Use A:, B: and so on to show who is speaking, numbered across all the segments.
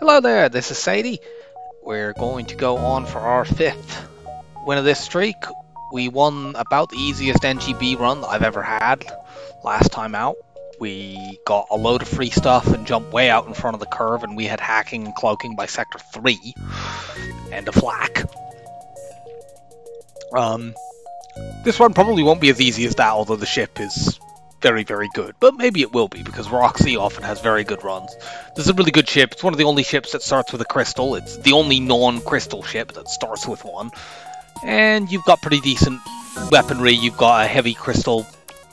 A: Hello there, this is Sadie. We're going to go on for our 5th win of this streak. We won about the easiest NGB run that I've ever had last time out. We got a load of free stuff and jumped way out in front of the curve, and we had hacking and cloaking by Sector 3 and a flak. This run probably won't be as easy as that, although the ship is very, very good. But maybe it will be, because Roxy often has very good runs. This is a really good ship. It's one of the only ships that starts with a crystal. It's the only non-crystal ship that starts with one. And you've got pretty decent weaponry. You've got a heavy crystal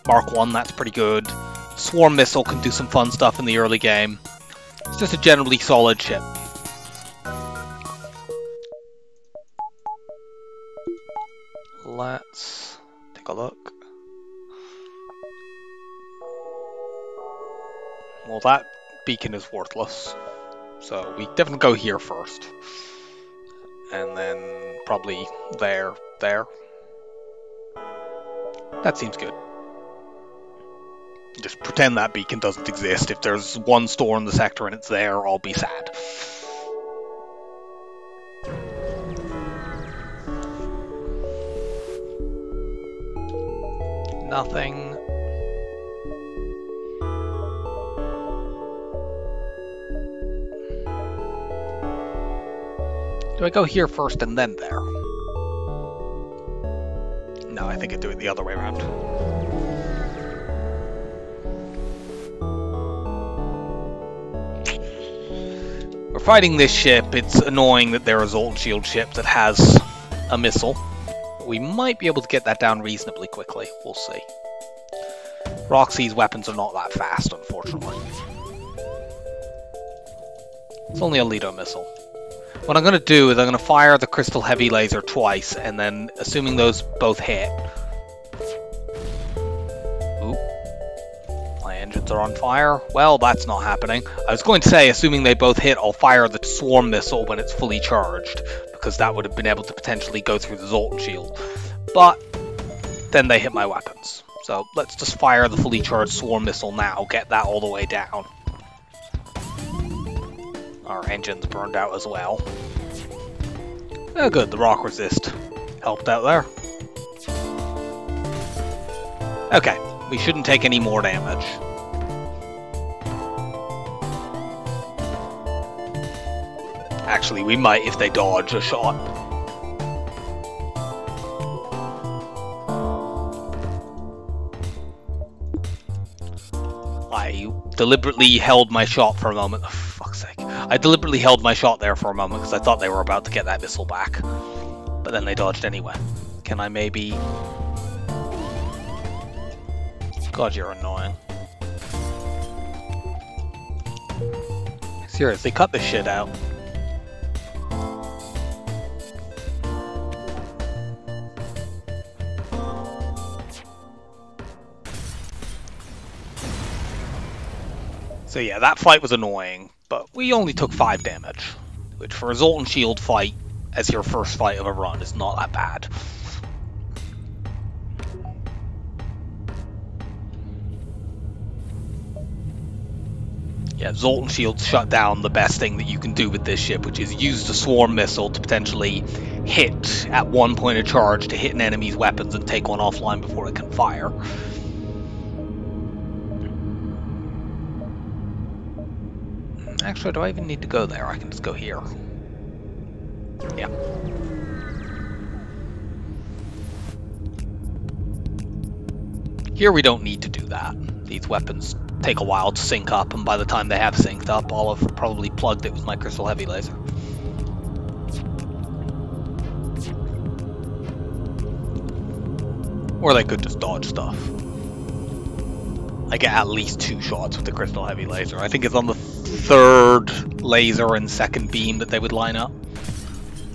A: Mark 1, that's pretty good. Swarm missile can do some fun stuff in the early game. It's just a generally solid ship. Let's take a look. Well, that beacon is worthless, so we definitely go here first. And then probably there. That seems good. Just pretend that beacon doesn't exist. If there's one store in the sector and it's there, I'll be sad. Nothing. Do I go here first and then there? No, I think I do it the other way around. We're fighting this ship. It's annoying that there is an old shield ship that has a missile. We might be able to get that down reasonably quickly. We'll see. Roxy's weapons are not that fast, unfortunately. It's only a Lido missile. What I'm going to do is I'm going to fire the crystal heavy laser twice, and then, assuming those both hit... Ooh. My engines are on fire. Well, that's not happening. I was going to say, assuming they both hit, I'll fire the swarm missile when it's fully charged, because that would have been able to potentially go through the Zoltan shield. But then they hit my weapons. So let's just fire the fully charged swarm missile now, get that all the way down. Our engine's burned out as well. Oh good, the rock resist helped out there. Okay, we shouldn't take any more damage. Actually, we might if they dodge a shot. I deliberately held my shot for a moment. Oh, fuck's sake. I deliberately held my shot there for a moment because I thought they were about to get that missile back. But then they dodged anyway. Can I maybe... God, you're annoying. Seriously, cut this shit out. So yeah, that fight was annoying, but we only took 5 damage, which for a Zoltan Shield fight, as your first fight of a run, is not that bad. Yeah, Zoltan Shields shut down the best thing that you can do with this ship, which is use the swarm missile to potentially hit at one point of charge to hit an enemy's weapons and take one offline before it can fire. Actually, do I even need to go there? I can just go here. Yeah. Here we don't need to do that. These weapons take a while to sync up, and by the time they have synced up, I'll have probably plugged it with my crystal heavy laser. Or they could just dodge stuff. I get at least 2 shots with the crystal heavy laser. I think it's on the 3rd laser and 2nd beam that they would line up.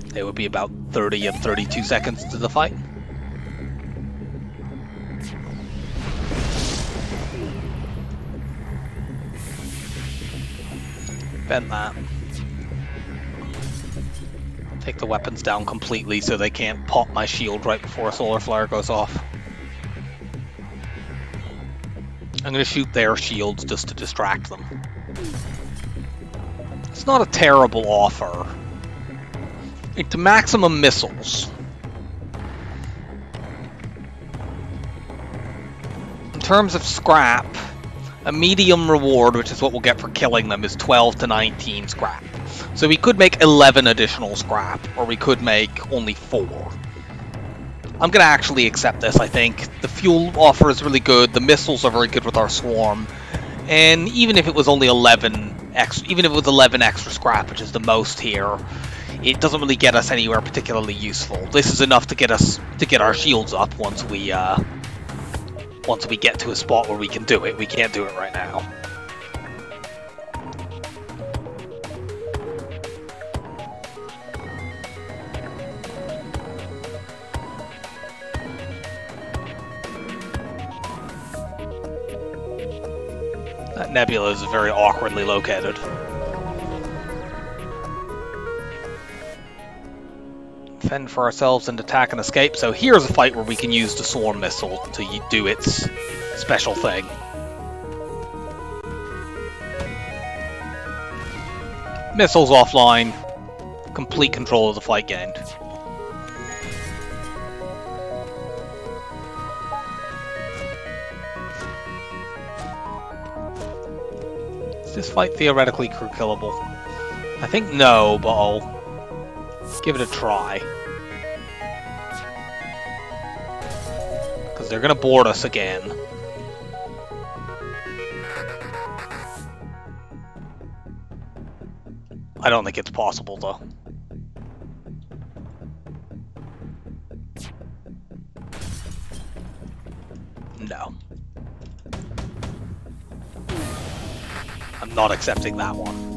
A: They would be about 30 and 32 seconds into the fight. Bend that. Take the weapons down completely so they can't pop my shield right before a solar flare goes off. I'm going to shoot their shields just to distract them. It's not a terrible offer. Into maximum missiles. In terms of scrap, a medium reward, which is what we'll get for killing them, is 12 to 19 scrap. So we could make 11 additional scrap, or we could make only 4. I'm going to actually accept this, I think. The fuel offer is really good, the missiles are very good with our swarm, and even if it was only 11 extra scrap, which is the most here, it doesn't really get us anywhere particularly useful. This is enough to get our shields up once we get to a spot where we can do it. We can't do it right now. That nebula is very awkwardly located. Fend for ourselves and attack and escape. So here's a fight where we can use the swarm missile to do its special thing. Missiles offline. Complete control of the fight gained. Is this fight theoretically crew killable? I think no, but I'll give it a try. Because they're going to board us again. I don't think it's possible, though. No. I'm not accepting that one.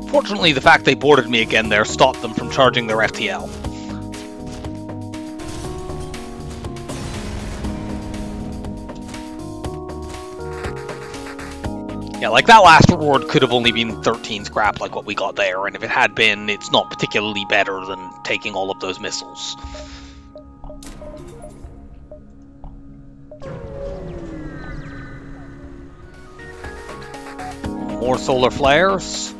A: Fortunately, the fact they boarded me again there stopped them from charging their FTL. Yeah, like that last reward could have only been 13 scrap like what we got there, and if it had been, it's not particularly better than taking all of those missiles. More solar flares.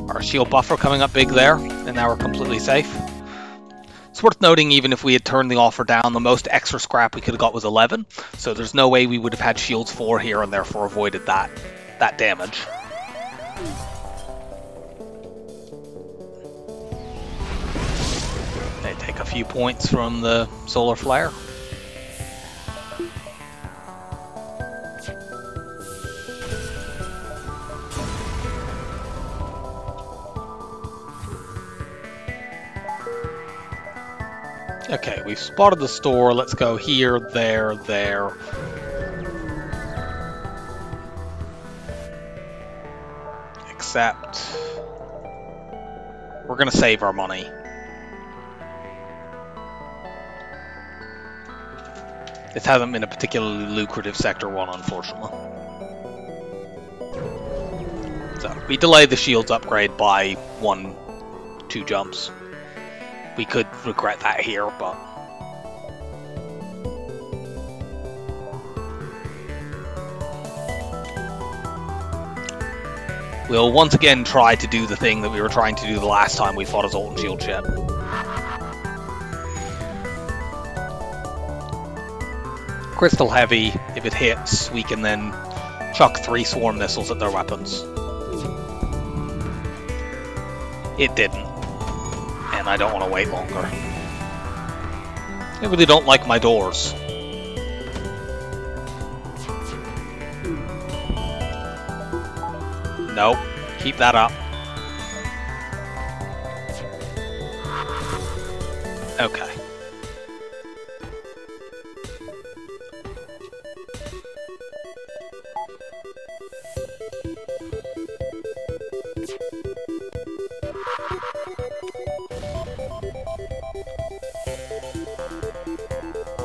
A: Our shield buffer coming up big there, and now we're completely safe. It's worth noting, even if we had turned the offer down, the most extra scrap we could have got was 11, so there's no way we would have had shields 4 here and therefore avoided that damage. They take a few points from the solar flare. Okay, we've spotted the store. Let's go here, there, there. Except we're going to save our money. This hasn't been a particularly lucrative Sector 1, unfortunately. So, we delayed the shields upgrade by 1-2 jumps. We could regret that here, but... we'll once again try to do the thing that we were trying to do the last time we fought a Zoltan shield ship. Crystal heavy, if it hits, we can then chuck 3 swarm missiles at their weapons. It didn't. And I don't want to wait longer. I really don't like my doors. Nope. Keep that up. Okay.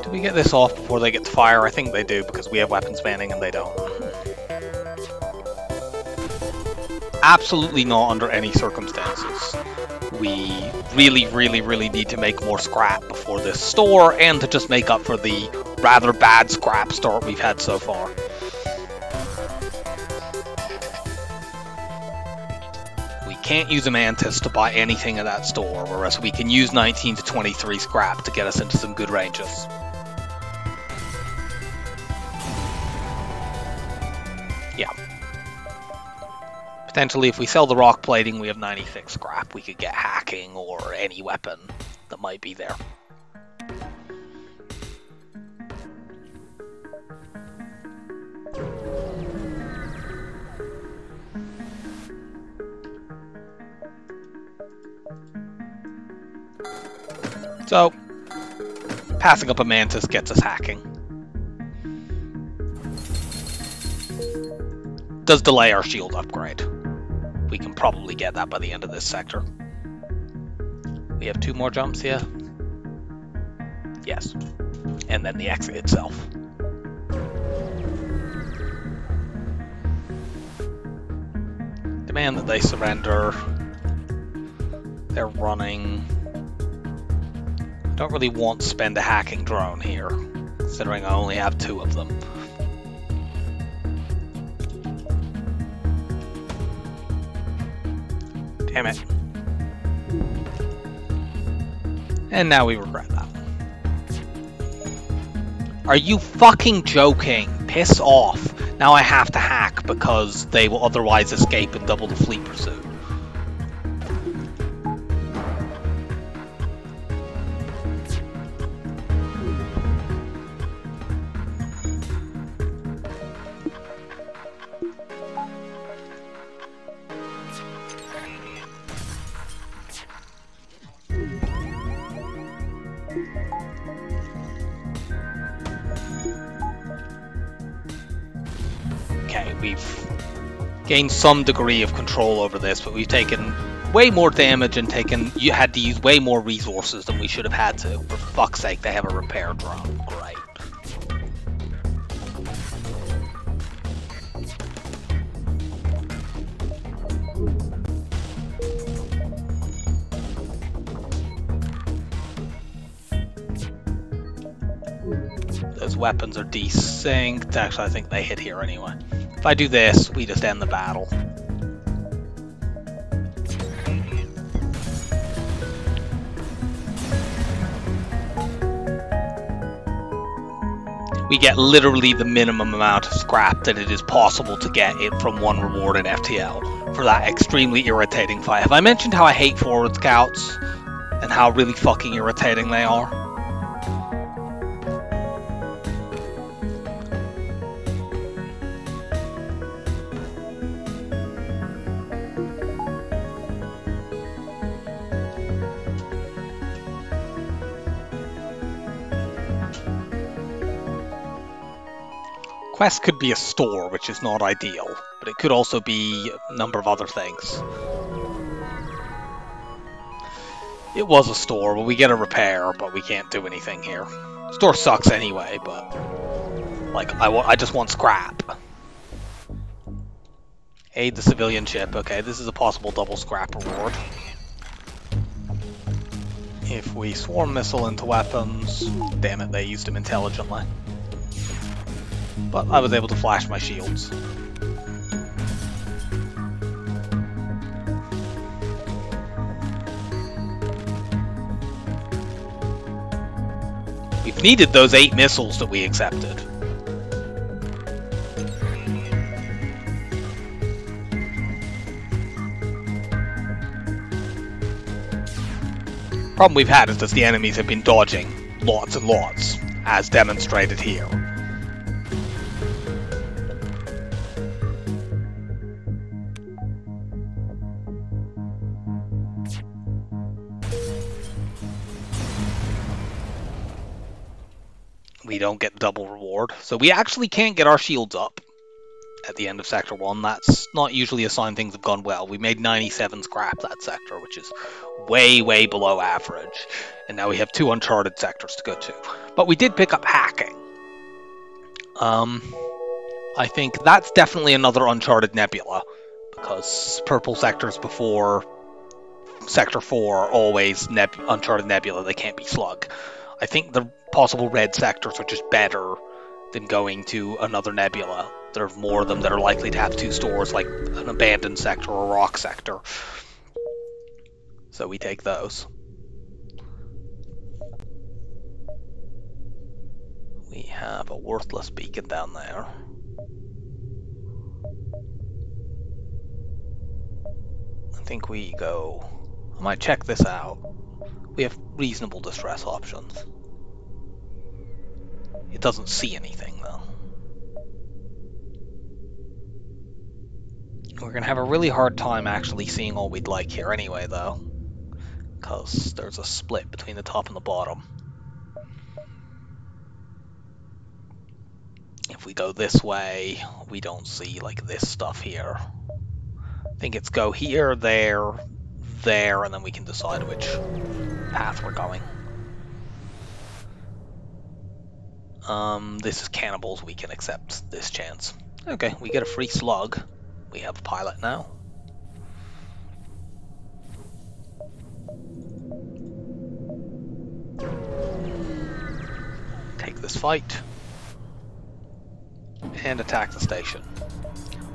A: Do we get this off before they get to fire? I think they do, because we have weapons banning and they don't. absolutely not under any circumstances. We really need to make more scrap before this store, and to just make up for the rather bad scrap start we've had so far. We can't use a Mantis to buy anything at that store, whereas we can use 19 to 23 scrap to get us into some good ranges. Yeah. Potentially, if we sell the rock plating, we have 96 scrap. We could get hacking or any weapon that might be there. So, passing up a Mantis gets us hacking. Does delay our shield upgrade. We can probably get that by the end of this sector. We have 2 more jumps here. Yes. And then the exit itself. Demand that they surrender. They're running. I don't really want to spend a hacking drone here, considering I only have 2 of them. Damn it. And now we regret that one. Are you fucking joking? Piss off. Now I have to hack because they will otherwise escape and double the fleet pursuit. We've gained some degree of control over this, but we've taken way more damage and had to use way more resources than we should have had to. For fuck's sake, they have a repair drone. Great. Those weapons are desynced. Actually, I think they hit here anyway. If I do this, we just end the battle. We get literally the minimum amount of scrap that it is possible to get it from one reward in FTL for that extremely irritating fight. Have I mentioned how I hate forward scouts and how really fucking irritating they are? Quest could be a store, which is not ideal, but it could also be a number of other things. It was a store, but we get a repair, but we can't do anything here. Store sucks anyway, but like I just want scrap. Aid the civilian ship. Okay, this is a possible double scrap reward. If we swarm missile into weapons, damn it, they used them intelligently. But I was able to flash my shields. We've needed those 8 missiles that we accepted. Problem we've had is that the enemies have been dodging lots and lots, as demonstrated here. We don't get double reward, so we actually can't get our shields up at the end of Sector 1. That's not usually a sign things have gone well. We made 97 scrap that sector, which is way below average, and now we have 2 uncharted sectors to go to. But we did pick up hacking. I think that's definitely another uncharted nebula, because purple sectors before Sector 4 are always Uncharted Nebula, they can't be Slug. I think the possible red sectors are just better than going to another Nebula. There are more of them that are likely to have 2 stores, like an abandoned sector or a rock sector. So we take those. We have a worthless beacon down there. I think we go... I might check this out. We have reasonable distress options. It doesn't see anything, though. We're going to have a really hard time actually seeing all we'd like here anyway, though. Because there's a split between the top and the bottom. If we go this way, we don't see, like, this stuff here. I think it's go here, there, there, and then we can decide which path we're going. This is cannibals, we can accept this chance. Okay, we get a free slug. We have a pilot now. Take this fight. And attack the station.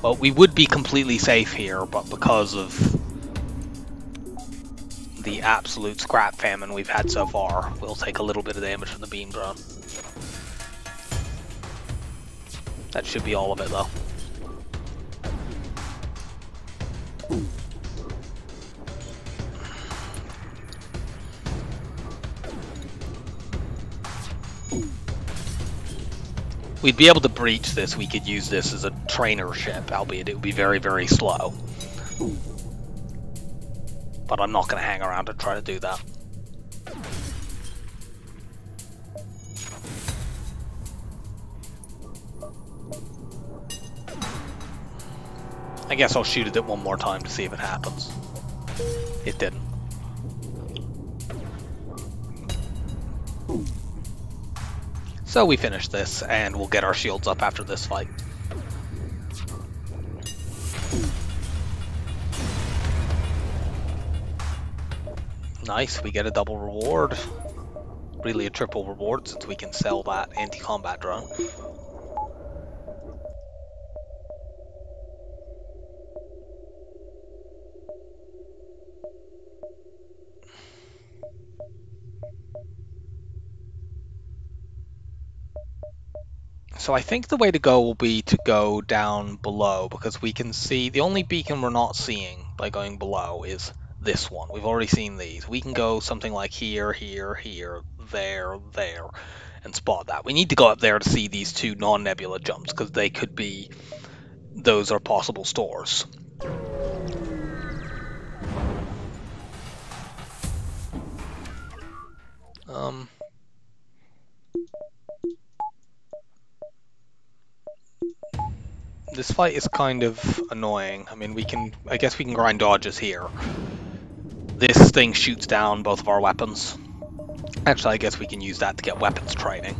A: Well, we would be completely safe here, but because of the absolute scrap famine we've had so far, we'll take a little bit of damage from the beam drone. That should be all of it, though. We'd be able to breach this. We could use this as a trainer ship, albeit it would be very, very slow. But I'm not going to hang around and try to do that. I guess I'll shoot at it one more time to see if it happens. It didn't. So we finish this, and we'll get our shields up after this fight. Nice, we get a double reward. Really a triple reward, since we can sell that anti-combat drone. So I think the way to go will be to go down below, because we can see the only beacon we're not seeing by going below is this one. We've already seen these. We can go something like here, here, here, there, there, and spot that. We need to go up there to see these 2 non-nebula jumps, because they could be, those are possible stores. This fight is kind of annoying. I mean, I guess we can grind dodges here. This thing shoots down both of our weapons. Actually, I guess we can use that to get weapons training.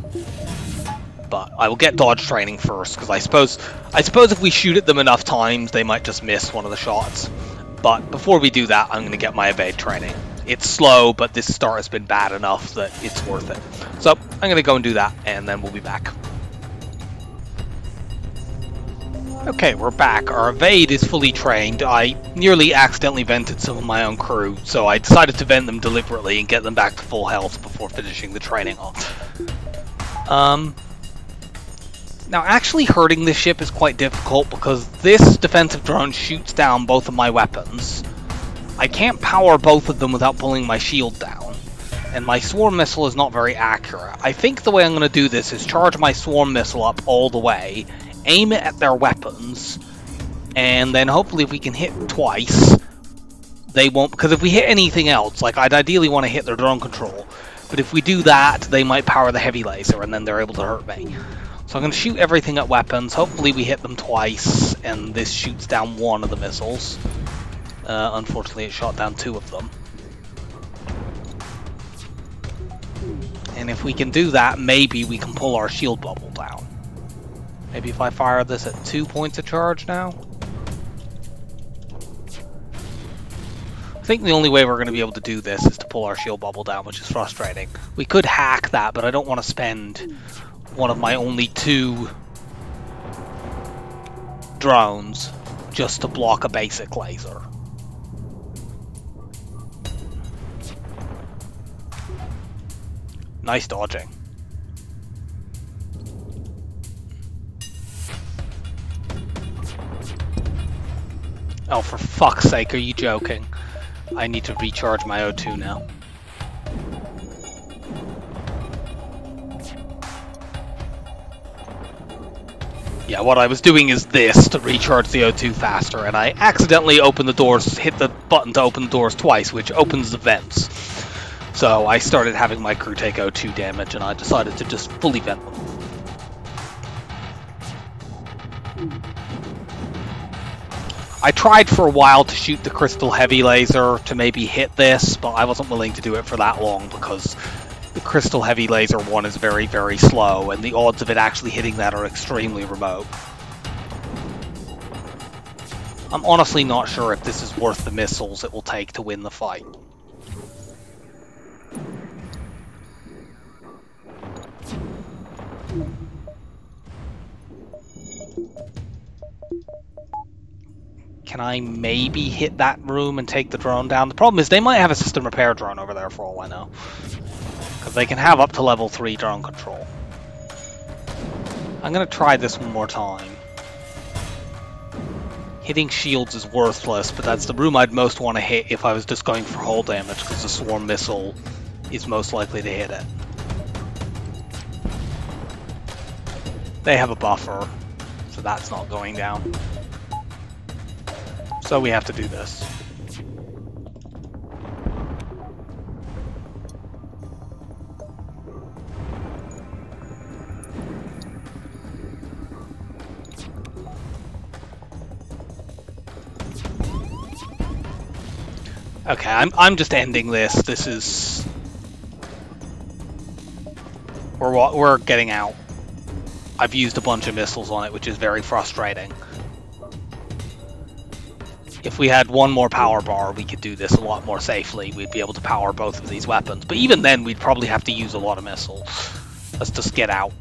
A: But I will get dodge training first, because I suppose if we shoot at them enough times, they might just miss one of the shots. But before we do that, I'm going to get my evade training. It's slow, but this start has been bad enough that it's worth it. So I'm going to go and do that, and then we'll be back. Okay, we're back. Our evade is fully trained. I nearly accidentally vented some of my own crew, so I decided to vent them deliberately and get them back to full health before finishing the training off. Now, actually hurting this ship is quite difficult because this defensive drone shoots down both of my weapons. I can't power both of them without pulling my shield down, and my swarm missile is not very accurate. I think the way I'm going to do this is charge my swarm missile up all the way, aim it at their weapons, and then hopefully if we can hit twice, they won't, because if we hit anything else, like I'd ideally want to hit their drone control, but if we do that, they might power the heavy laser and then they're able to hurt me. So I'm going to shoot everything at weapons, hopefully we hit them twice, and this shoots down one of the missiles. Unfortunately it shot down 2 of them. And if we can do that, maybe we can pull our shield bubble down. Maybe if I fire this at 2 points of charge now? think the only way we're going to be able to do this is to pull our shield bubble down, which is frustrating. We could hack that, but I don't want to spend one of my only 2 drones just to block a basic laser. Nice dodging. Oh, for fuck's sake, are you joking? I need to recharge my O2 now. Yeah, what I was doing is this to recharge the O2 faster, and I accidentally opened the doors, hit the button to open the doors twice, which opens the vents. So I started having my crew take O2 damage, and I decided to just fully vent them. I tried for a while to shoot the crystal heavy laser to maybe hit this, but I wasn't willing to do it for that long because the crystal heavy laser one is very, very slow, and the odds of it actually hitting that are extremely remote. I'm honestly not sure if this is worth the missiles it will take to win the fight. Can I maybe hit that room and take the drone down? The problem is they might have a system repair drone over there for all I know. Because they can have up to level 3 drone control. I'm going to try this one more time. Hitting shields is worthless, but that's the room I'd most want to hit if I was just going for hull damage, because the swarm missile is most likely to hit it. They have a buffer, so that's not going down. So we have to do this. Okay, I'm just ending this. This is we're getting out. I've used a bunch of missiles on it, which is very frustrating. If we had one more power bar, we could do this a lot more safely. We'd be able to power both of these weapons. But even then, we'd probably have to use a lot of missiles. Let's just get out.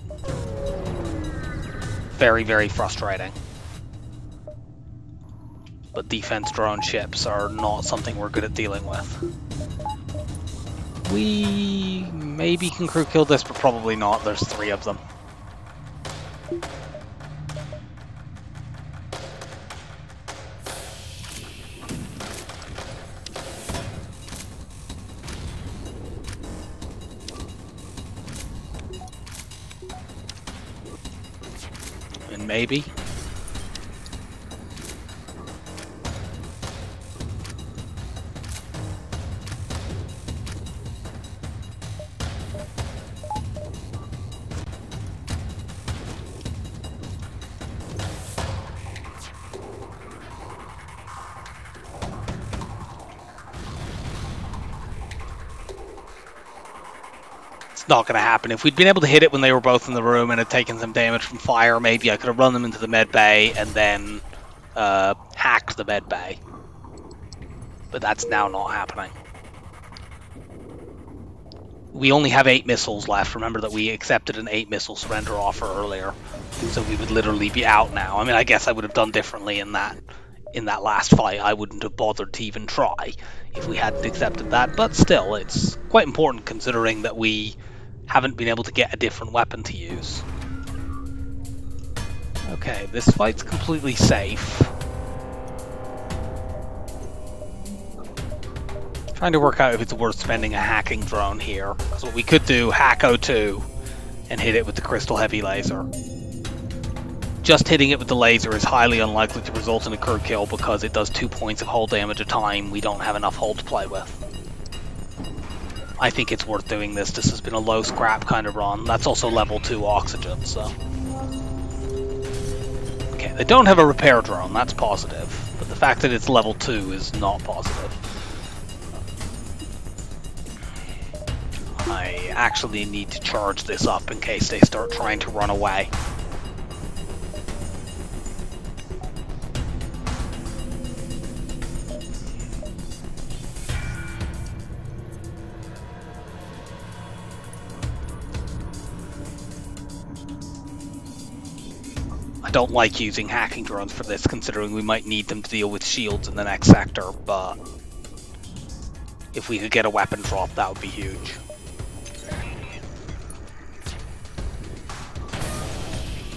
A: Very, very frustrating. But defense drone ships are not something we're good at dealing with. We maybe can crew kill this, but probably not. There's 3 of them. Maybe. Not going to happen. If we'd been able to hit it when they were both in the room and had taken some damage from fire, maybe I could have run them into the med bay and then hacked the med bay. But that's now not happening. We only have 8 missiles left. Remember that we accepted an 8 missile surrender offer earlier, so we would literally be out now. I mean, I guess I would have done differently in that last fight. I wouldn't have bothered to even try if we hadn't accepted that, but still, it's quite important considering that we haven't been able to get a different weapon to use. Okay, this fight's completely safe. Trying to work out if it's worth spending a hacking drone here, because what we could do, hack O2 and hit it with the crystal heavy laser. Just hitting it with the laser is highly unlikely to result in a crew kill because it does 2 points of hull damage a time. We don't have enough hull to play with. I think it's worth doing this. This has been a low scrap kind of run. That's also level 2 oxygen, so... Okay, they don't have a repair drone, that's positive. But the fact that it's level 2 is not positive. I actually need to charge this up in case they start trying to run away. I don't like using hacking drones for this, considering we might need them to deal with shields in the next sector, but if we could get a weapon drop, that would be huge.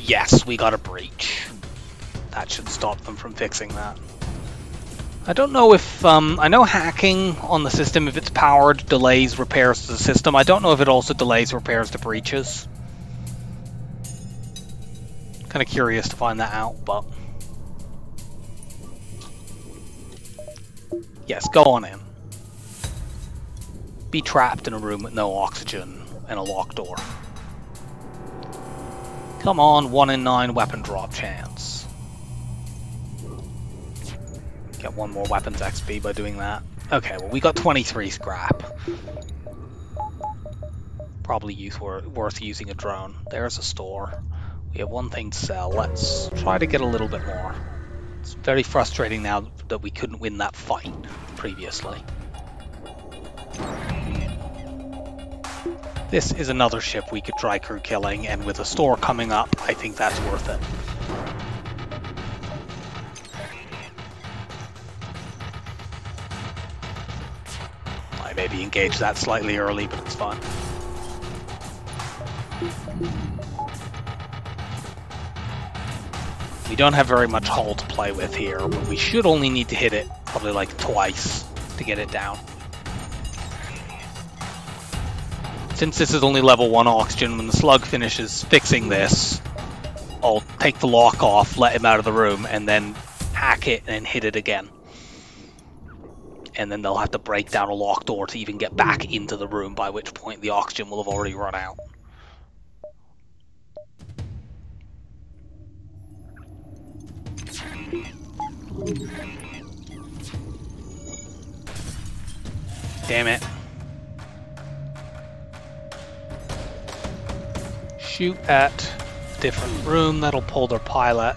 A: Yes, we got a breach. That should stop them from fixing that. I don't know if, I know hacking on the system, if it's powered, delays repairs to the system. I don't know if it also delays repairs to breaches. Kind of curious to find that out, but... yes, go on in. Be trapped in a room with no oxygen and a locked door. Come on, 1 in 9 weapon drop chance. Get 1 more weapons XP by doing that. Okay, well we got 23 scrap. Probably worth using a drone. There's a store. We have 1 thing to sell. Let's try to get a little bit more. It's very frustrating now that we couldn't win that fight previously. This is another ship we could try crew killing, and with a store coming up, I think that's worth it. I maybe engage that slightly early, but it's fine. We don't have very much hull to play with here, but we should only need to hit it probably like twice to get it down. Since this is only level 1 oxygen, when the slug finishes fixing this, I'll take the lock off, let him out of the room, and then hack it and hit it again. And then they'll have to break down a locked door to even get back into the room, by which point the oxygen will have already run out. Damn it. Shoot at a different room, that'll pull their pilot.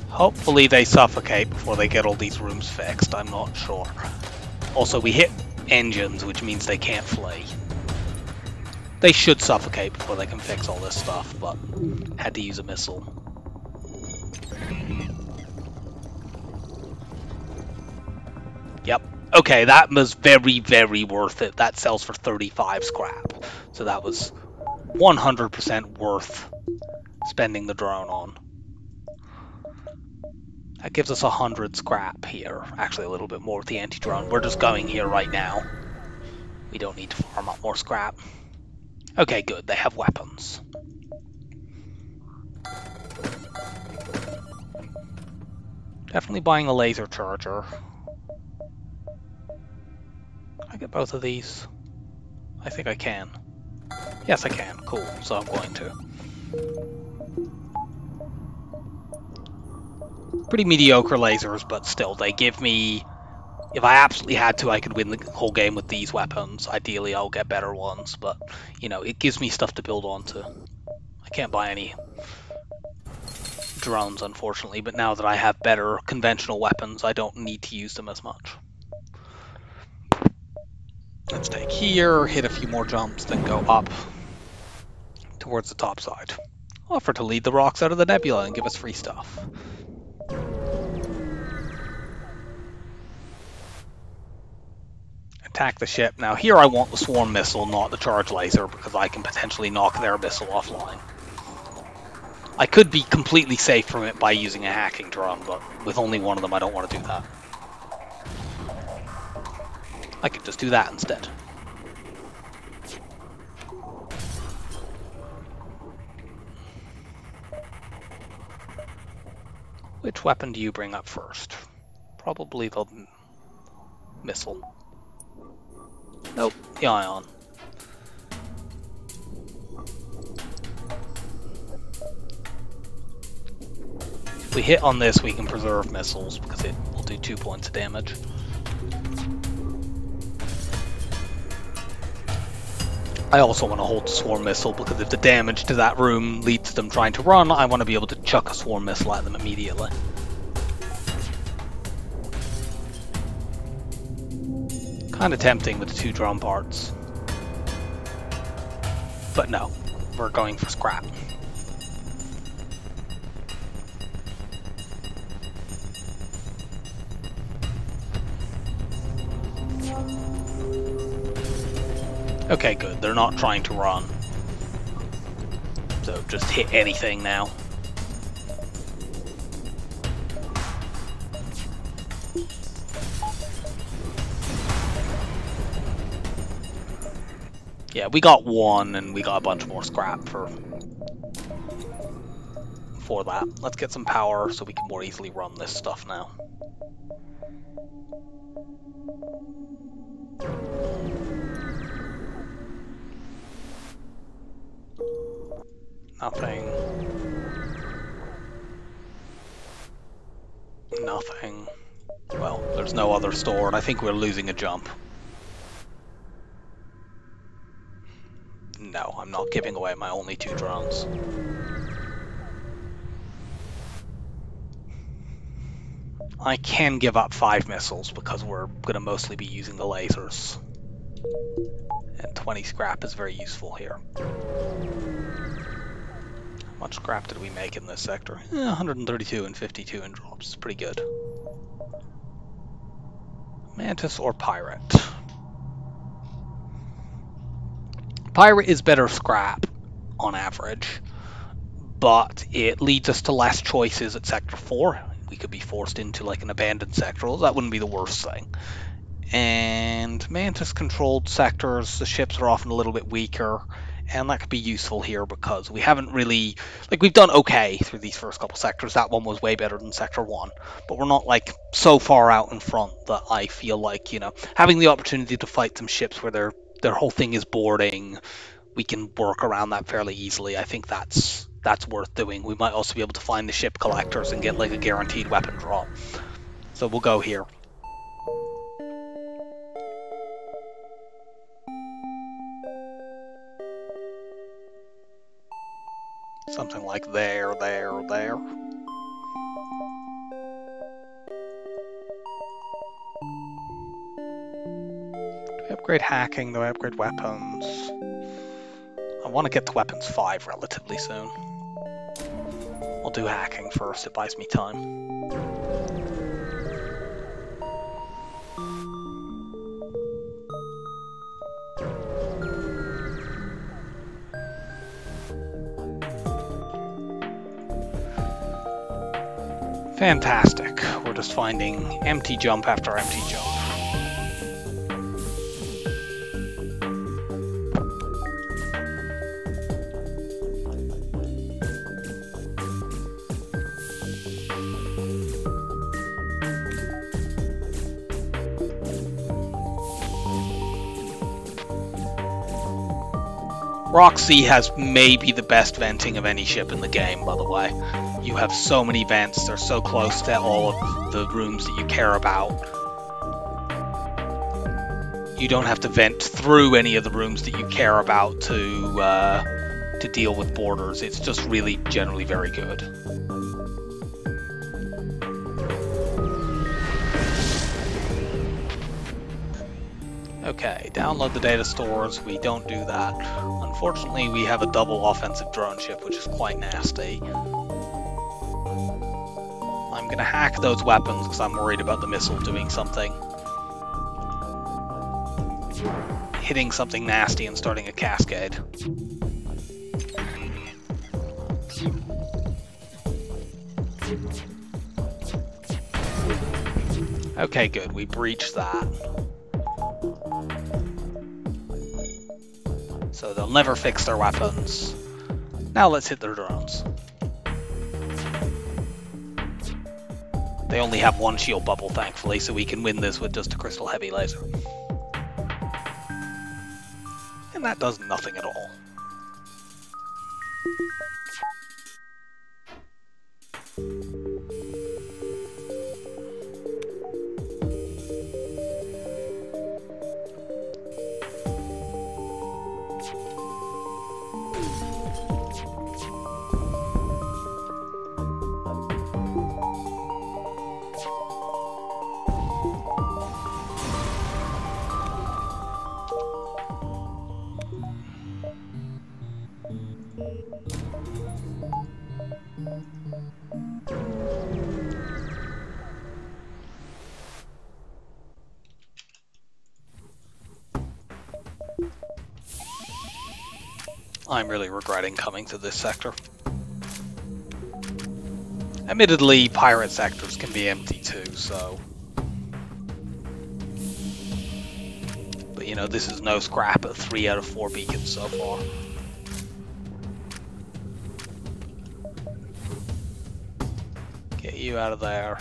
A: Hopefully they suffocate before they get all these rooms fixed, I'm not sure. Also, we hit engines, which means they can't flee. They should suffocate before they can fix all this stuff, but had to use a missile. Yep. Okay, that was very, very worth it. That sells for 35 scrap. So that was 100% worth spending the drone on. That gives us 100 scrap here. Actually, a little bit more with the anti-drone. We're just going here right now. We don't need to farm up more scrap. Okay, good. They have weapons. Definitely buying a laser charger. Can I get both of these? I think I can. Yes, I can. Cool. So I'm going to. Pretty mediocre lasers, but still, they give me... If I absolutely had to, I could win the whole game with these weapons. Ideally, I'll get better ones, but, you know, it gives me stuff to build onto. I can't buy any drones, unfortunately, but now that I have better conventional weapons, I don't need to use them as much. Let's take here, hit a few more jumps, then go up towards the top side. Offer to lead the rocks out of the nebula and give us free stuff. Attack the ship. Now here I want the swarm missile, not the charge laser, because I can potentially knock their missile offline. I could be completely safe from it by using a hacking drone, but with only one of them I don't want to do that. I could just do that instead. Which weapon do you bring up first? Probably the missile. Nope, the ion. If we hit on this, we can preserve missiles because it will do 2 points of damage. I also want to hold the swarm missile because if the damage to that room leads to them trying to run, I want to be able to chuck a swarm missile at them immediately. Kind of tempting with the 2 drone parts. But no, we're going for scrap. Okay, good. They're not trying to run. So just hit anything now. Yeah, we got one, and we got a bunch more scrap for that. Let's get some power so we can more easily run this stuff now. Nothing. Nothing. Well, there's no other store, and I think we're losing a jump. No, I'm not giving away my only 2 drones. I can give up 5 missiles because we're going to mostly be using the lasers. And 20 scrap is very useful here. How much scrap did we make in this sector? 132 and 52 in drops. It's pretty good. Mantis or Pirate? Pirate is better scrap on average, but it leads us to less choices at Sector 4. We could be forced into like an abandoned sector. Well, that wouldn't be the worst thing. And Mantis-controlled sectors, the ships are often a little bit weaker, and that could be useful here because we haven't really... Like, we've done okay through these first couple sectors. That one was way better than Sector 1, but we're not, like, so far out in front that I feel like, you know, having the opportunity to fight some ships where their whole thing is boarding, we can work around that fairly easily. I think that's worth doing. We might also be able to find the ship collectors and get, like, a guaranteed weapon drop. So we'll go here. Something like there. Do we upgrade hacking? Do I upgrade weapons? I want to get to weapons 5 relatively soon. I'll do hacking first, it buys me time. Fantastic. We're just finding empty jump after empty jump. Roxy has maybe the best venting of any ship in the game, by the way. You have so many vents, they're so close to all of the rooms that you care about. You don't have to vent through any of the rooms that you care about to deal with boarders. It's just really generally very good. Okay, download the data stores. We don't do that. Unfortunately, we have a double offensive drone ship, which is quite nasty. I'm going to hack those weapons because I'm worried about the missile doing something. Hitting something nasty and starting a cascade. Okay, good. We breached that. So they'll never fix their weapons. Now let's hit their drones. They only have one shield bubble, thankfully, so we can win this with just a crystal heavy laser. And that does nothing at all. I'm really regretting coming to this sector. Admittedly, pirate sectors can be empty too, so... But you know, this is no scrap at 3 out of 4 beacons so far. Get you out of there.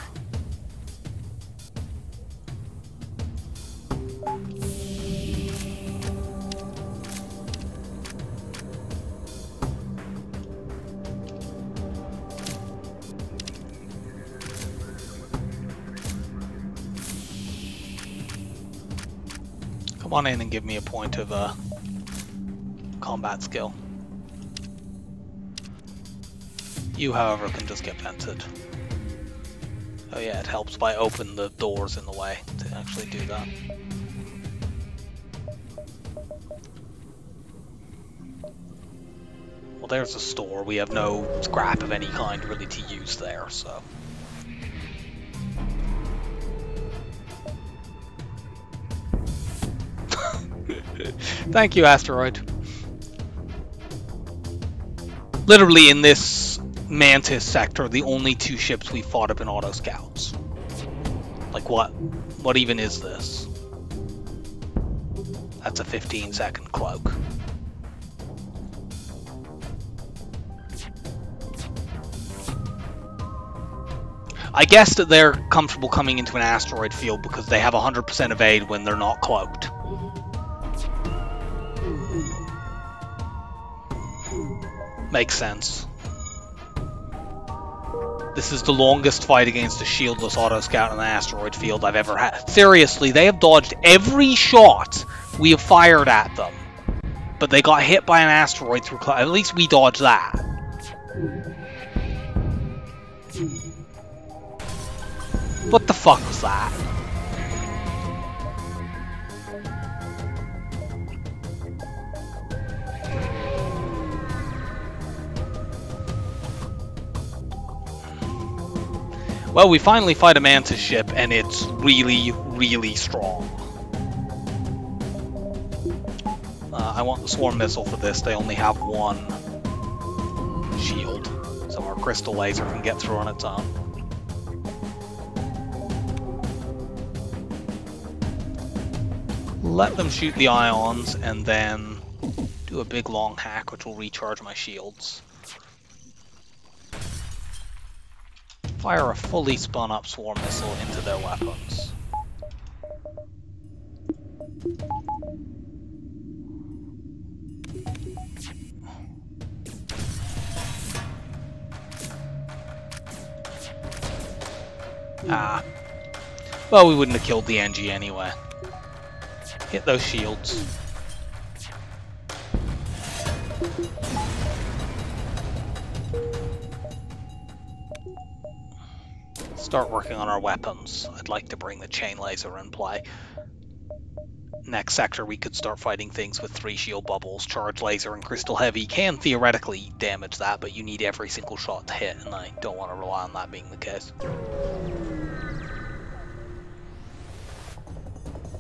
A: Come on in and give me a point of combat skill. You, however, can just get vented. Oh yeah, it helps by opening the doors in the way to actually do that. Well, there's a store. We have no scrap of any kind really to use there, so... Thank you, Asteroid. Literally, in this Mantis sector, the only 2 ships we fought have been auto scouts. Like, what? What even is this? That's a 15-second cloak. I guess that they're comfortable coming into an asteroid field because they have 100% evade when they're not cloaked. Makes sense. This is the longest fight against a shieldless auto scout in an asteroid field I've ever had. Seriously, they have dodged every shot we have fired at them. But they got hit by an asteroid through cloud. At least we dodged that. What the fuck was that? Well, we finally fight a Mantis ship, and it's really, really strong. I want the swarm missile for this. They only have 1 shield, so our crystal laser can get through on its own. Let them shoot the ions, and then do a big long hack, which will recharge my shields. Fire a fully spun up swarm missile into their weapons. Ah. Well, we wouldn't have killed the NG anyway. Hit those shields. Start working on our weapons. I'd like to bring the chain laser in play. Next sector we could start fighting things with 3 shield bubbles. Charge laser and crystal heavy can theoretically damage that, but you need every single shot to hit, and I don't want to rely on that being the case.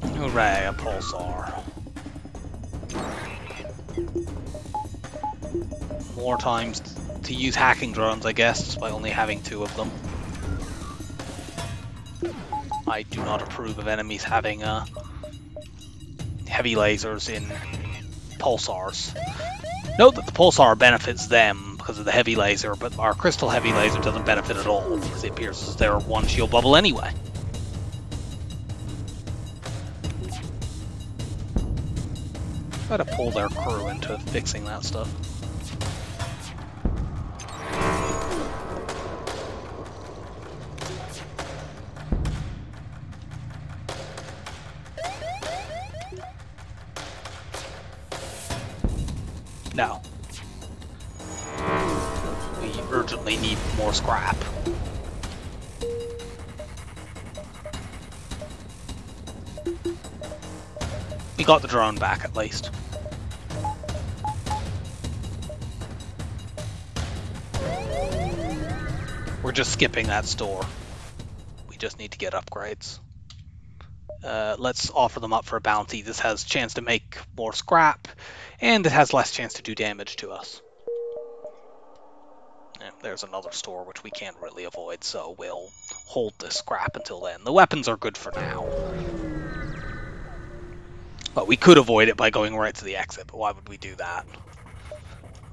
A: Hooray, a pulsar. More times to use hacking drones, I guess, despite only having 2 of them. I do not approve of enemies having heavy lasers in pulsars. Note that the pulsar benefits them because of the heavy laser, but our crystal heavy laser doesn't benefit at all because it pierces their 1 shield bubble anyway. Try to pull their crew into fixing that stuff. No. We urgently need more scrap. We got the drone back at least. We're just skipping that store. We just need to get upgrades. Let's offer them up for a bounty. This has chance to make more scrap, and it has less chance to do damage to us. Yeah, there's another store which we can't really avoid, so we'll hold this scrap until then. The weapons are good for now. But we could avoid it by going right to the exit, but why would we do that?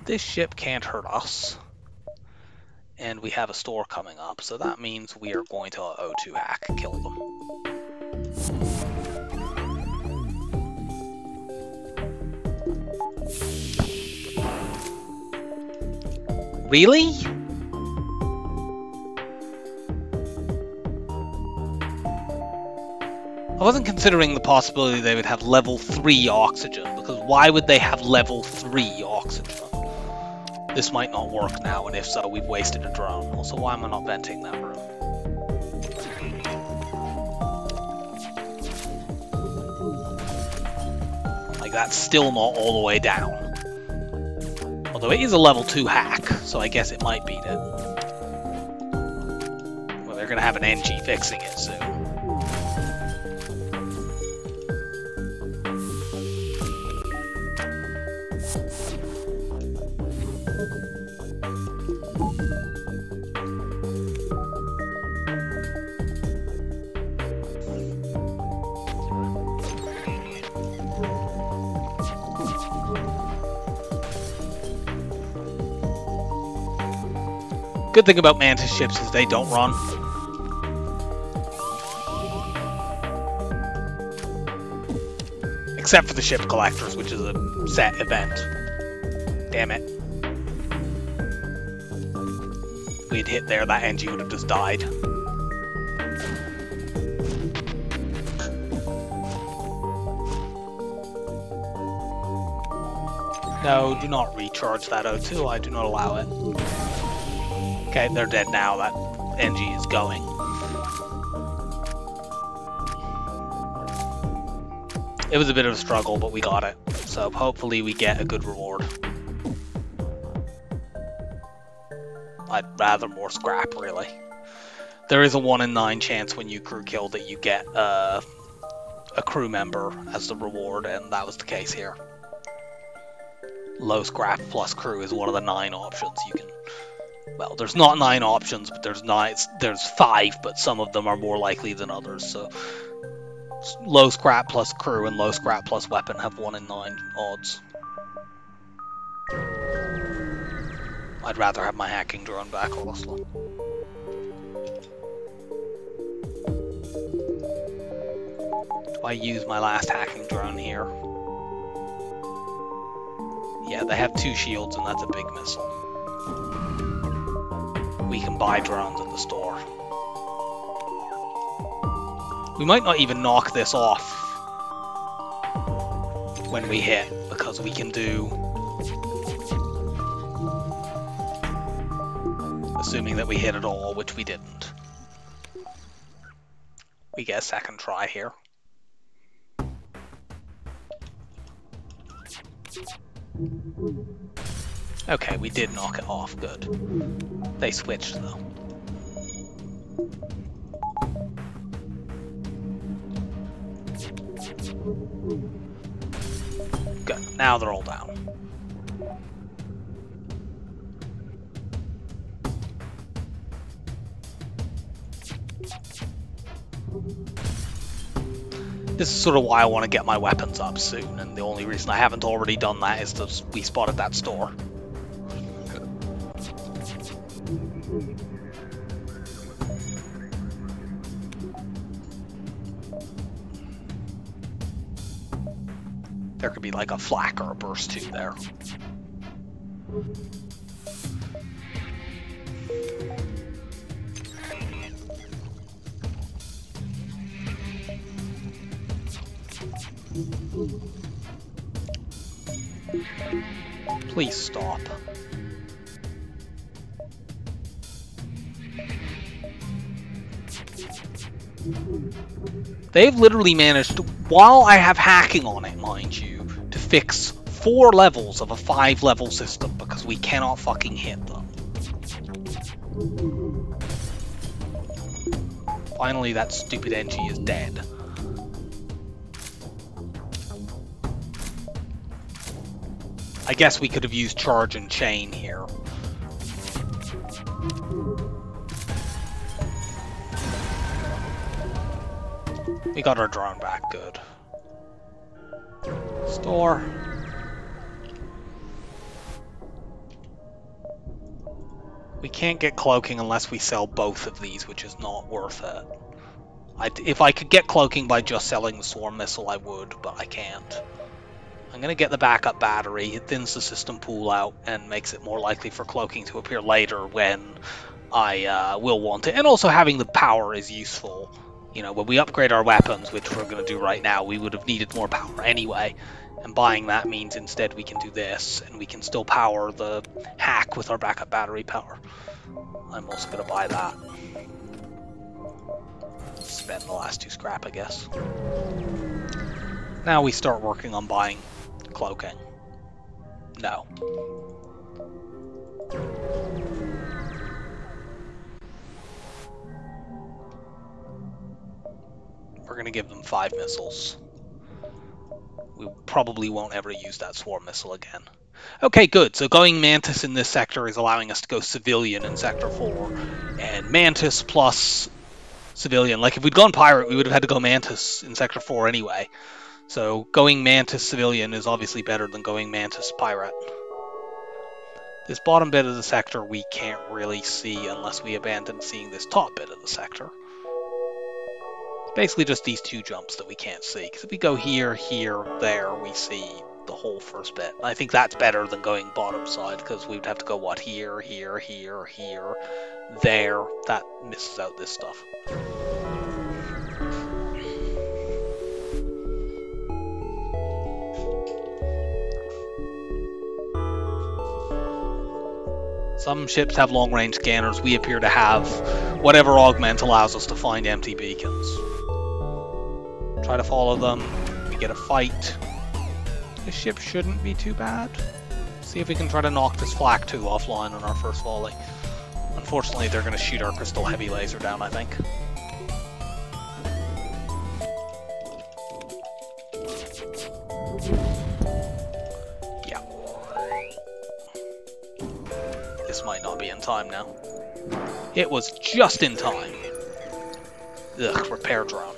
A: This ship can't hurt us. And we have a store coming up, so that means we are going to O2 hack, kill them. Really? I wasn't considering the possibility they would have level 3 oxygen, because why would they have level 3 oxygen? This might not work now, and if so, we've wasted a drone. Also, why am I not venting that room? Like, that's still not all the way down. Although it is a level 2 hack, so I guess it might beat it. Well, they're gonna have an NG fixing it soon. Good thing about Mantis ships is they don't run. Except for the ship collectors, which is a set event. Damn it. If we'd hit there, that NG would have just died. No, do not recharge that O2, I do not allow it. Okay, they're dead now, that NG is going. It was a bit of a struggle, but we got it. So hopefully we get a good reward. I'd rather more scrap, really. There is a 1 in 9 chance when you crew kill that you get a crew member as the reward, and that was the case here. Low scrap plus crew is one of the 9 options you can... Well, there's not 9 options, but there's 5, but some of them are more likely than others, so... Low scrap plus crew and low scrap plus weapon have 1 in 9 odds. I'd rather have my hacking drone back, honestly. Do I use my last hacking drone here? Yeah, they have 2 shields and that's a big missile. We can buy drones in the store. We might not even knock this off when we hit, because we can do... Assuming that we hit it all, which we didn't. We get a second try here. Okay, we did knock it off, good. They switched though. Good, now they're all down. This is sort of why I want to get my weapons up soon, and the only reason I haven't already done that is that we spotted that store. There could be like a flak or a burst tube there. Please stop. They've literally managed, while I have hacking on it, mind you, to fix 4 levels of a 5-level system because we cannot fucking hit them. Finally, that stupid NG is dead. I guess we could have used charge and chain here. We got our drone back, good. Store. We can't get cloaking unless we sell both of these, which is not worth it. If I could get cloaking by just selling the swarm missile, I would, but I can't. I'm going to get the backup battery. It thins the system pool out and makes it more likely for cloaking to appear later when I will want it. And also having the power is useful. You know, when we upgrade our weapons, which we're going to do right now, we would have needed more power anyway. And buying that means instead we can do this, and we can still power the hack with our backup battery power. I'm also going to buy that. Spend the last 2 scrap, I guess. Now we start working on buying cloaking. No. We're going to give them 5 missiles. We probably won't ever use that swarm missile again. Okay, good. So going Mantis in this sector is allowing us to go civilian in Sector 4. And Mantis plus civilian. Like, if we'd gone Pirate, we would have had to go Mantis in Sector 4 anyway. So going Mantis civilian is obviously better than going Mantis Pirate. This bottom bit of the sector we can't really see unless we abandon seeing this top bit of the sector. Basically just these 2 jumps that we can't see. Because if we go here, here, there, we see the whole first bit. I think that's better than going bottom side, because we would have to go, what, here, here, here, here, there. That misses out this stuff. Some ships have long-range scanners. We appear to have whatever augment allows us to find empty beacons. Try to follow them. We get a fight. This ship shouldn't be too bad. See if we can try to knock this Flak 2 offline on our first volley. Unfortunately, they're going to shoot our crystal heavy laser down, I think. Yeah. This might not be in time now. It was just in time. Ugh, repair drone.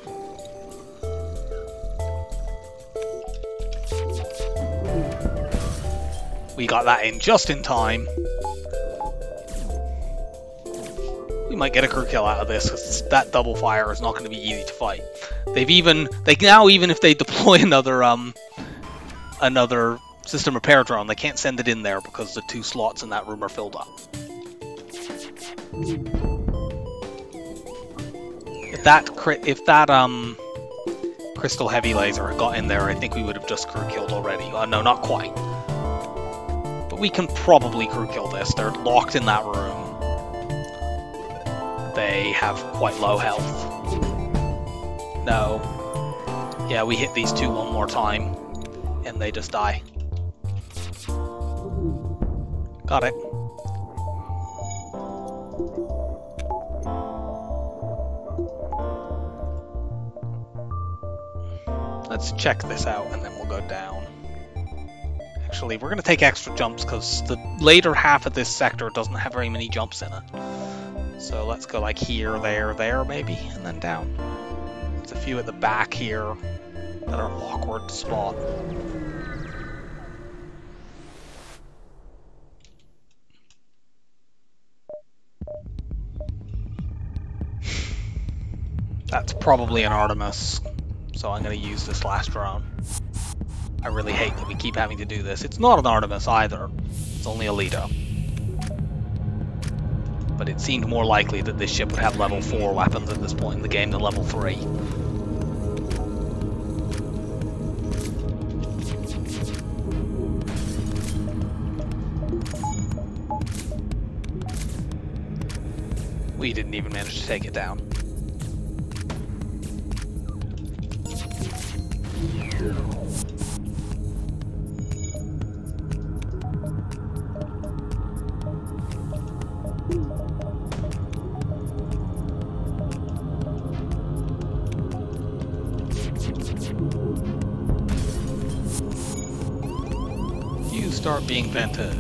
A: We got that in just in time. We might get a crew kill out of this, because that double fire is not going to be easy to fight. Now even if they deploy another system repair drone, they can't send it in there because the 2 slots in that room are filled up. If that crystal heavy laser had got in there, I think we would have just crew killed already. No, not quite. But we can probably crew kill this. They're locked in that room. They have quite low health. No. Yeah, we hit these 2 one more time, and they just die. Got it. Let's check this out, and then we'll go down. Actually, we're going to take extra jumps, because the later half of this sector doesn't have very many jumps in it. So let's go like here, there, there, maybe, and then down. There's a few at the back here that are awkward to spot. That's probably an Artemis, so I'm going to use this last drone. I really hate that we keep having to do this. It's not an Artemis either, it's only a Leto. But it seemed more likely that this ship would have level 4 weapons at this point in the game than level 3. We didn't even manage to take it down. start being vented.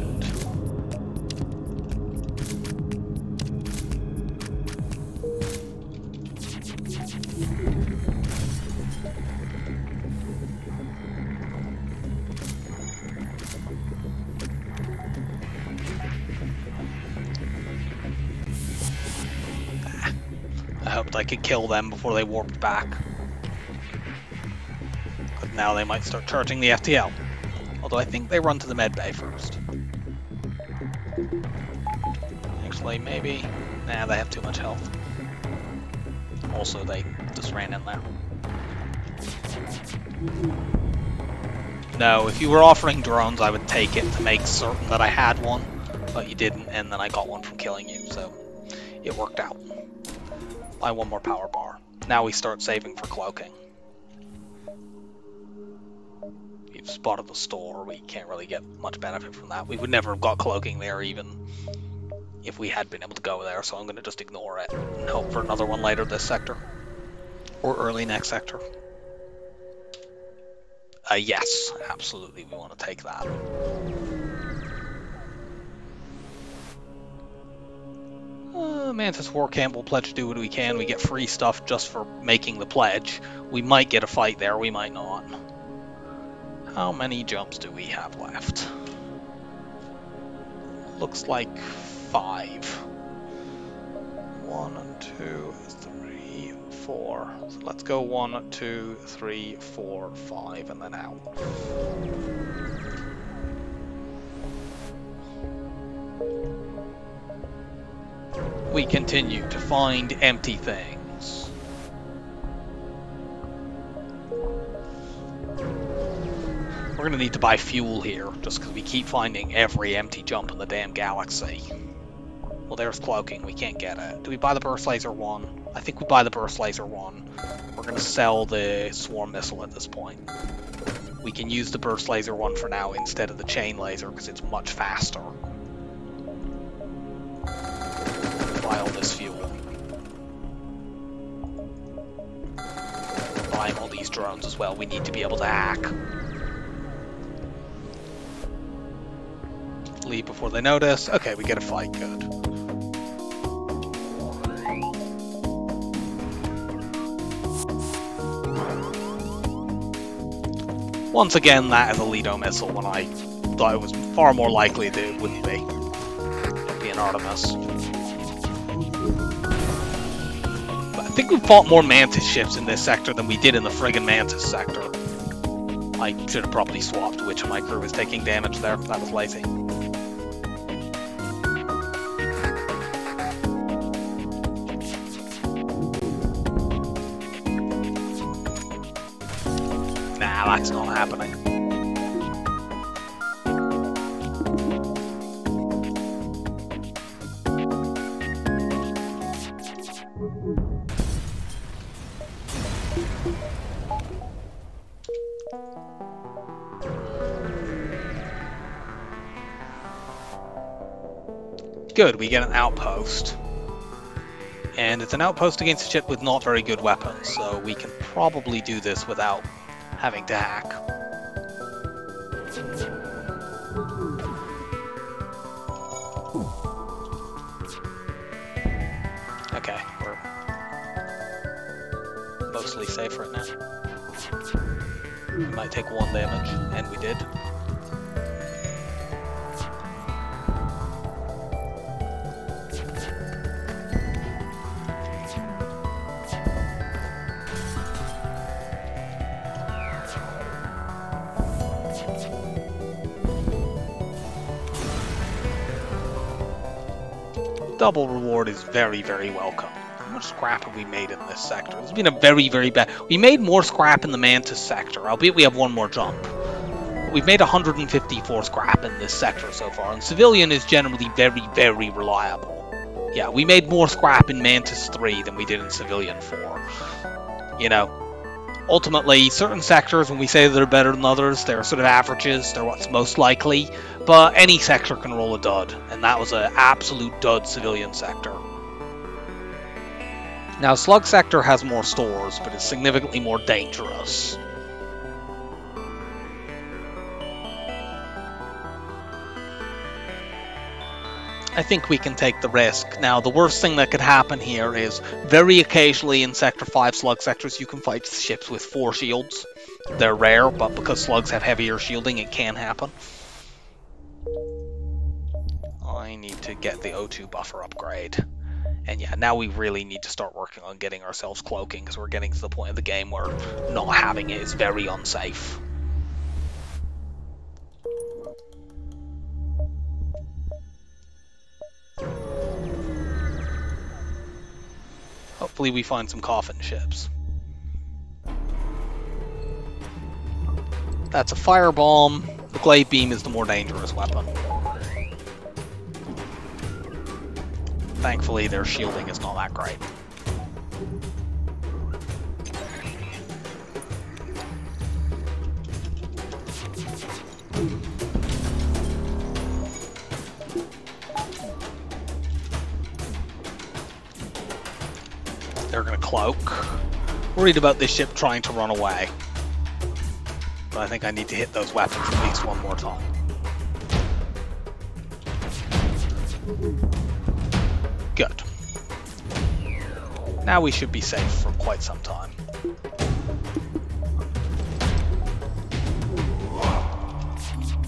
A: I hoped I could kill them before they warped back. But now they might start charging the FTL. Although I think they run to the med bay first. Actually, maybe... Nah, they have too much health. Also, they just ran in there. No, if you were offering drones, I would take it to make certain that I had one. But you didn't, and then I got one from killing you, so it worked out. Buy one more power bar. Now we start saving for cloaking. You've spotted the store, we can't really get much benefit from that. We would never have got cloaking there even if we had been able to go there, so I'm going to just ignore it and hope for another one later this sector. Or early next sector. Yes, absolutely, we want to take that. Mantis War Camp will pledge to do what we can. We get free stuff just for making the pledge. We might get a fight there, we might not. How many jumps do we have left? Looks like 5. 1, 2, 3, 4. So let's go 1, 2, 3, 4, 5, and then out. We continue to find empty things. We're going to need to buy fuel here, just because we keep finding every empty jump in the damn galaxy. Well, there's cloaking, we can't get it. Do we buy the burst laser 1? I think we buy the burst laser 1. We're going to sell the swarm missile at this point. We can use the burst laser 1 for now instead of the chain laser, because it's much faster. Buy all this fuel. Buying all these drones as well. We need to be able to hack. Leave before they notice. Okay, we get a fight. Good. Once again, that is a Lido missile when I thought it was far more likely that it wouldn't be. It'd be an Artemis. I think we fought more Mantis ships in this sector than we did in the friggin' Mantis sector. I should have probably swapped which of my crew was taking damage there. That was lazy. Nah, that's not happening. Good, we get an outpost. And it's an outpost against a ship with not very good weapons, so we can probably do this without having to hack. Okay, we're mostly safe right now. We might take 1 damage, and we did. Double reward is very, very welcome. How much scrap have we made in this sector? It's been a very, very bad... We made more scrap in the Mantis sector, albeit we have 1 more jump. We've made 154 scrap in this sector so far, and Civilian is generally very, very reliable. Yeah, we made more scrap in Mantis 3 than we did in Civilian 4. You know, ultimately, certain sectors, when we say they're better than others, they're sort of averages, they're what's most likely, but any sector can roll a dud, and that was an absolute dud Civilian sector. Now, Slug sector has more stores, but it's significantly more dangerous. I think we can take the risk. Now, the worst thing that could happen here is very occasionally in Sector 5 slug sectors you can fight ships with 4 shields. They're rare, but because slugs have heavier shielding, it can happen. I need to get the O2 buffer upgrade. And yeah, now we really need to start working on getting ourselves cloaking, because we're getting to the point of the game where not having it is very unsafe. Hopefully we find some coffin ships. That's a firebomb. The glaive beam is the more dangerous weapon. Thankfully their shielding is not that great. They're gonna cloak. Worried about this ship trying to run away. But I think I need to hit those weapons at least one more time. Good. Now we should be safe for quite some time.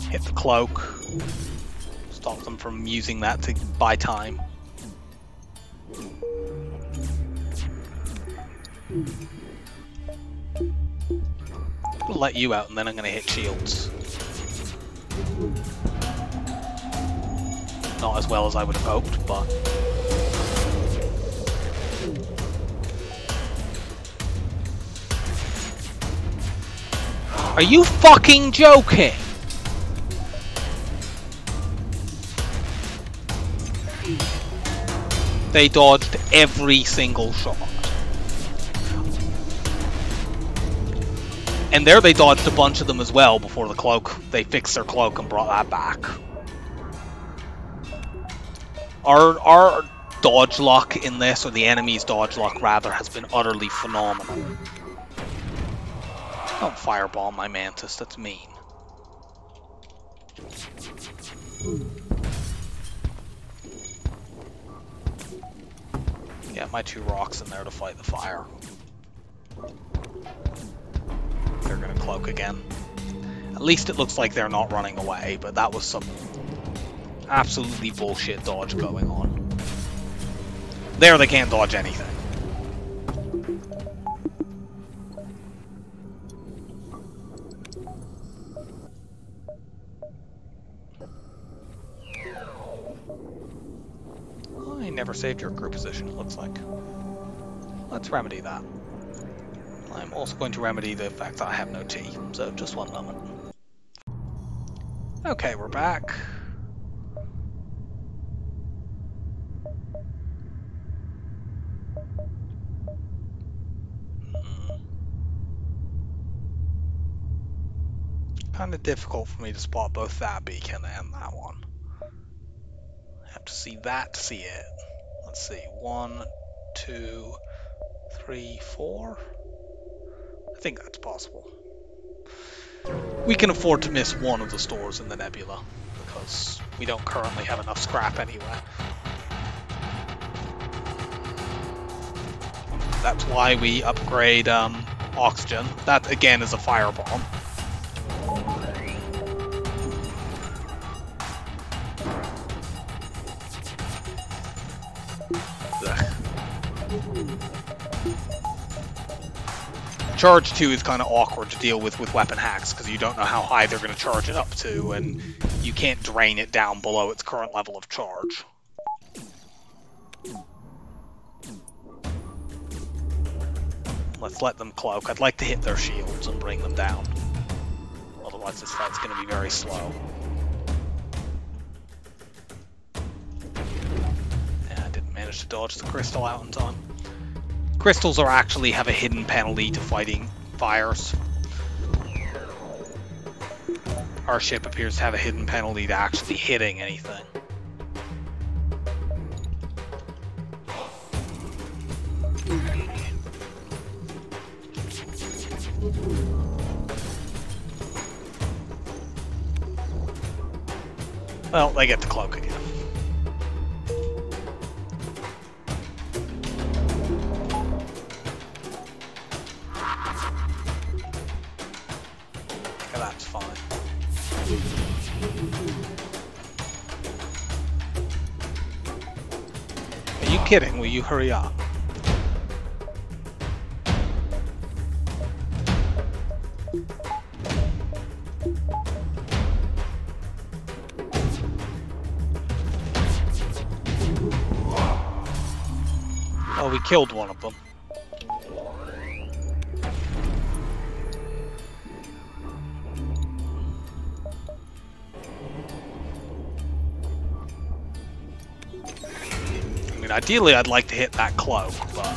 A: Hit the cloak. Stop them from using that to buy time. I'll let you out and then I'm going to hit shields. Not as well as I would have hoped, but... Are you fucking joking? They dodged every single shot. And there they dodged a bunch of them as well before the cloak. They fixed their cloak and brought that back. Our dodge luck in this, or the enemy's dodge luck rather, has been utterly phenomenal. Don't fireball my mantis, that's mean. Yeah, my 2 rocks in there to fight the fire. They're gonna cloak again. At least it looks like they're not running away, but that was some absolutely bullshit dodge going on. There they can't dodge anything. I never saved your crew position, it looks like. Let's remedy that. I'm also going to remedy the fact that I have no tea, so just one moment. Okay, we're back. Kind of difficult for me to spot both that beacon and that one. I have to see that to see it. Let's see, 1, 2, 3, 4. I think that's possible. We can afford to miss one of the stores in the nebula, because we don't currently have enough scrap anyway. That's why we upgrade oxygen. That again is a firebomb. Charge 2 is kind of awkward to deal with weapon hacks, because you don't know how high they're going to charge it up to, and you can't drain it down below its current level of charge. Let's let them cloak. I'd like to hit their shields and bring them down. Otherwise this fight's going to be very slow. Yeah, I didn't manage to dodge the crystal out in time. Crystals are actually have a hidden penalty to fighting fires. Our ship appears to have a hidden penalty to actually hitting anything. Well, they get the cloak again. That's fine. Are you kidding? Will you hurry up? Oh, we killed one of them. I mean, ideally I'd like to hit that cloak, but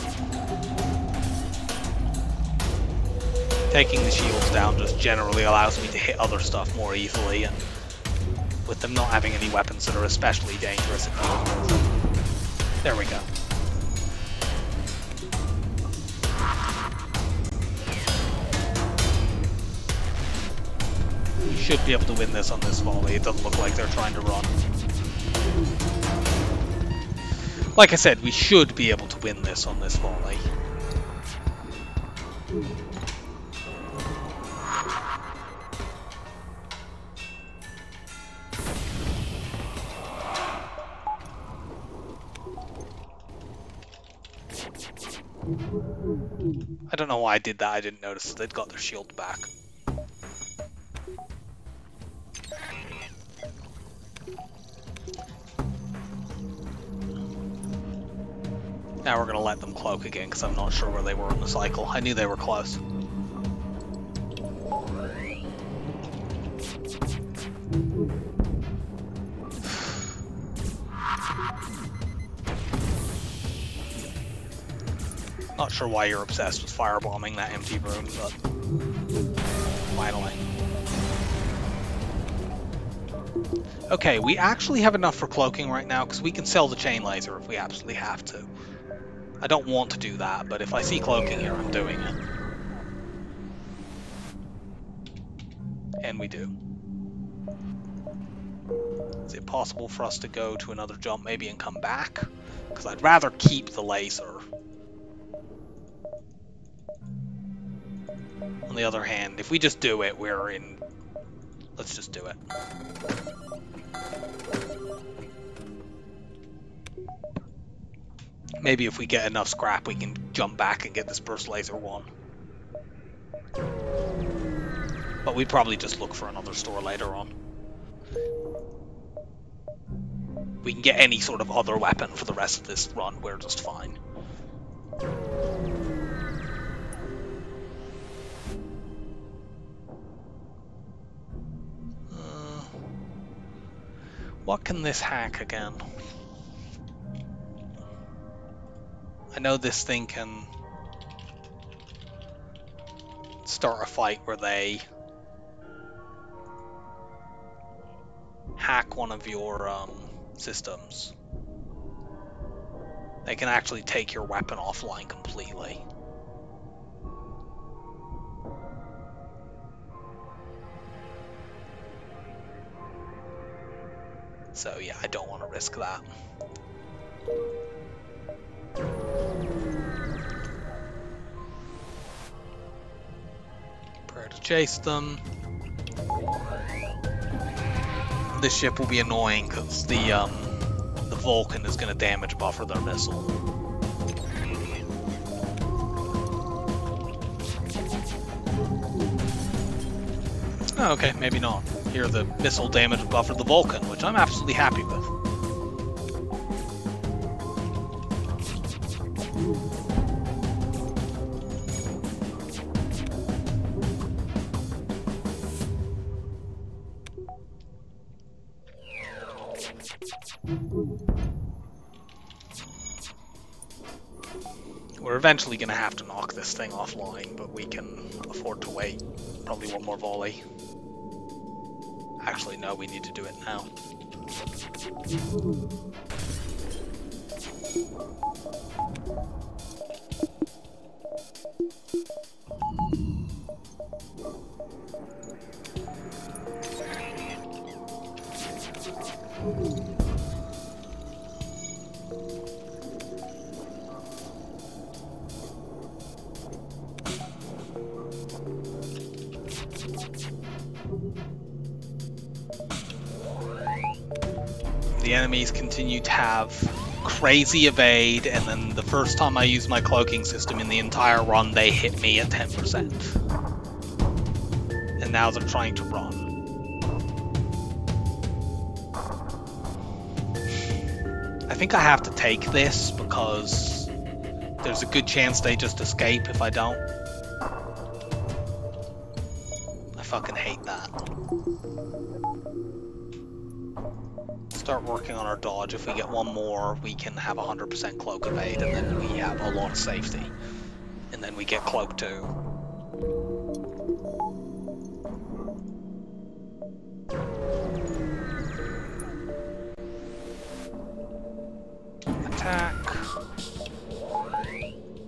A: taking the shields down just generally allows me to hit other stuff more easily, and with them not having any weapons that are especially dangerous. There we go. We should be able to win this on this volley. It doesn't look like they're trying to run. Like I said, we should be able to win this on this volley. I don't know why I did that. I didn't notice they'd got their shield back. Now we're going to let them cloak again, because I'm not sure where they were in the cycle. I knew they were close. Not sure why you're obsessed with firebombing that empty room, but finally. Okay, we actually have enough for cloaking right now, because we can sell the chain laser if we absolutely have to. I don't want to do that, but if I see cloaking here, I'm doing it. And we do. Is it possible for us to go to another jump maybe and come back? Because I'd rather keep the laser. On the other hand, if we just do it, we're in... Let's just do it. Maybe if we get enough scrap, we can jump back and get this burst laser one. But we'd probably just look for another store later on. We can get any sort of other weapon for the rest of this run, we're just fine. What can this hack again? I know this thing can start a fight where they hack one of your systems. They can actually take your weapon offline completely. So yeah, I don't want to risk that. Prepare to chase them. This ship will be annoying because the Vulcan is going to damage buffer their missile. Oh, okay, maybe not. Here the missile damage buffered the Vulcan, which I'm absolutely happy with. We're eventually going to have to knock this thing offline, but we can afford to wait. Probably one more volley. Actually, no, we need to do it now. the enemies continue to have crazy evade, and then the first time I use my cloaking system in the entire run, they hit me at 10%. And now they're trying to run. I think I have to take this because there's a good chance they just escape if I don't. I fucking hate that. Start working on our dodge. If we get one more, we can have 100% cloak evade, and then we have a lot of safety. And then we get cloak too. Attack.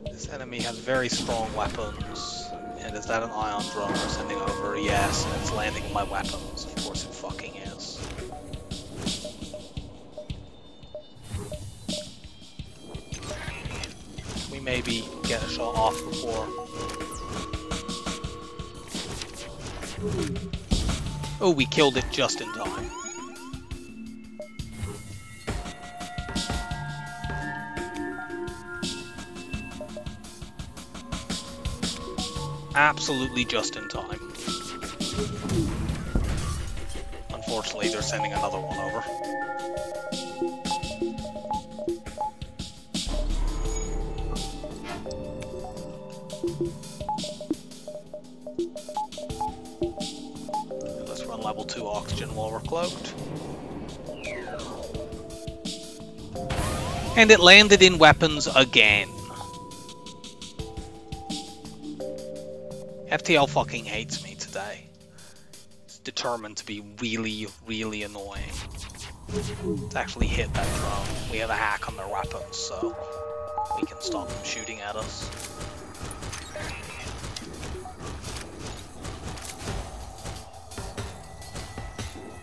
A: This enemy has very strong weapons. And is that an ion drone we're sending over? Yes, and it's landing on my weapons. Of course it fucking is. We maybe get a shot off before. Oh, we killed it just in time. Absolutely just in time. Unfortunately, they're sending another one over. Let's run level 2 oxygen while we're cloaked. And it landed in weapons again. FTL fucking hates me today. It's determined to be really, really annoying. It's actually hit that drone. We have a hack on their weapons, so we can stop them shooting at us.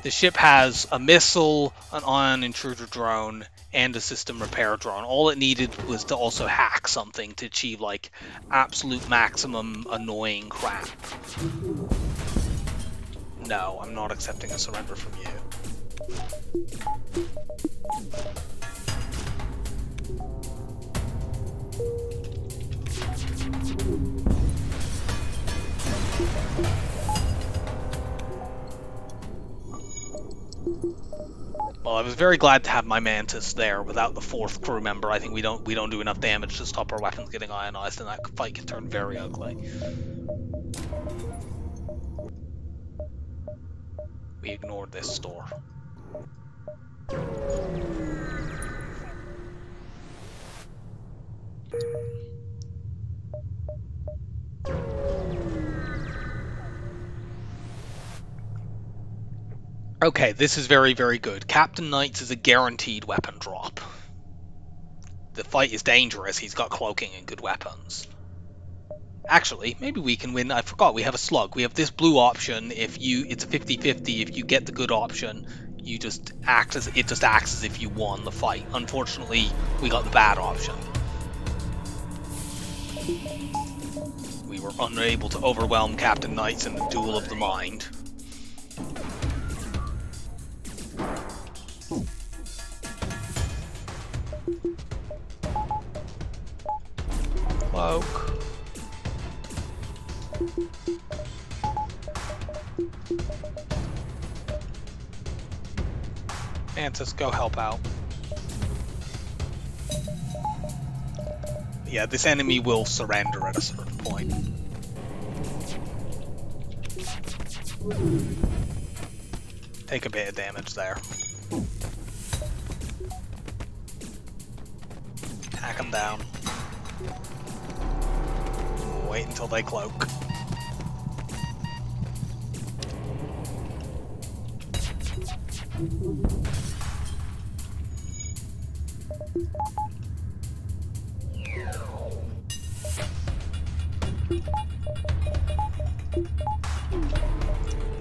A: The ship has a missile, an ion intruder drone, and a system repair drone. All it needed was to also hack something to achieve, like, absolute maximum annoying crap. No, I'm not accepting a surrender from you. Well, I was very glad to have my Mantis there. Without the 4th crew member, I think we don't do enough damage to stop our weapons getting ionized, and that fight can turn very ugly. We ignored this store. Okay, this is very, very good. Captain Knights is a guaranteed weapon drop. The fight is dangerous, he's got cloaking and good weapons. Actually, maybe we can win. I forgot, we have a slug. We have this blue option. It's a 50-50. If you get the good option, it just acts as if you won the fight. Unfortunately, we got the bad option. We were unable to overwhelm Captain Knights in the duel of the mind. Cloak. Mantis, go help out. Yeah, this enemy will surrender at a certain point. Take a bit of damage there. Hack them down. Wait until they cloak.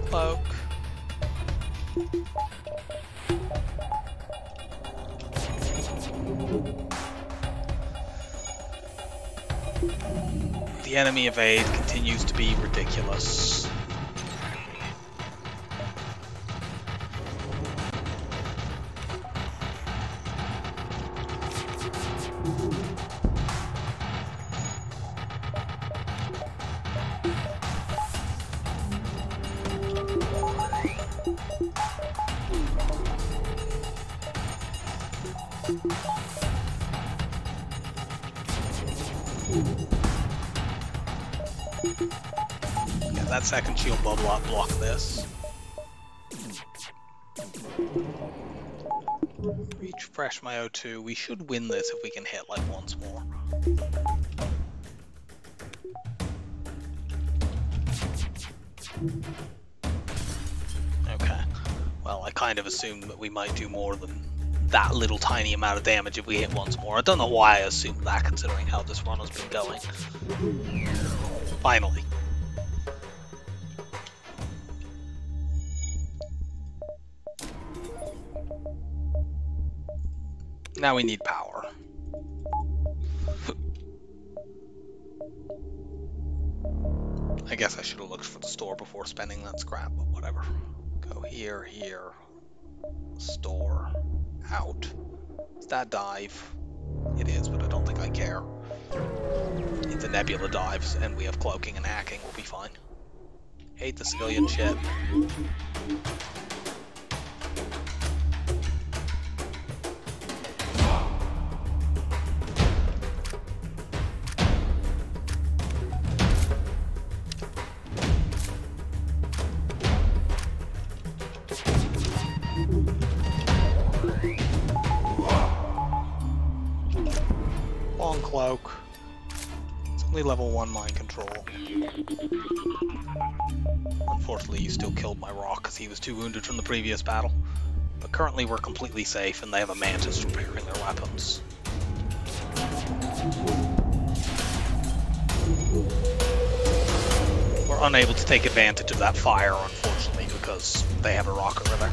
A: Cloak. The enemy evade continues to be ridiculous. Yeah, that second shield bubble up block this. Refresh my O2. We should win this if we can hit like once more. Okay. Well, I kind of assumed that we might do more than that little tiny amount of damage if we hit once more. I don't know why I assumed that, considering how this run has been going. Finally. Now we need power. I guess I should have looked for the store before spending that scrap, but whatever. Go here, here. Store. Out. Is that dive? It is, but I don't think I care. It's a nebula dives, and we have cloaking and hacking, we'll be fine. Hate the civilian ship. Long cloak. It's only level 1 mind control. Unfortunately, you still killed my rock because he was too wounded from the previous battle. But currently we're completely safe and they have a mantis repairing their weapons. We're unable to take advantage of that fire, unfortunately, because they have a rock over there.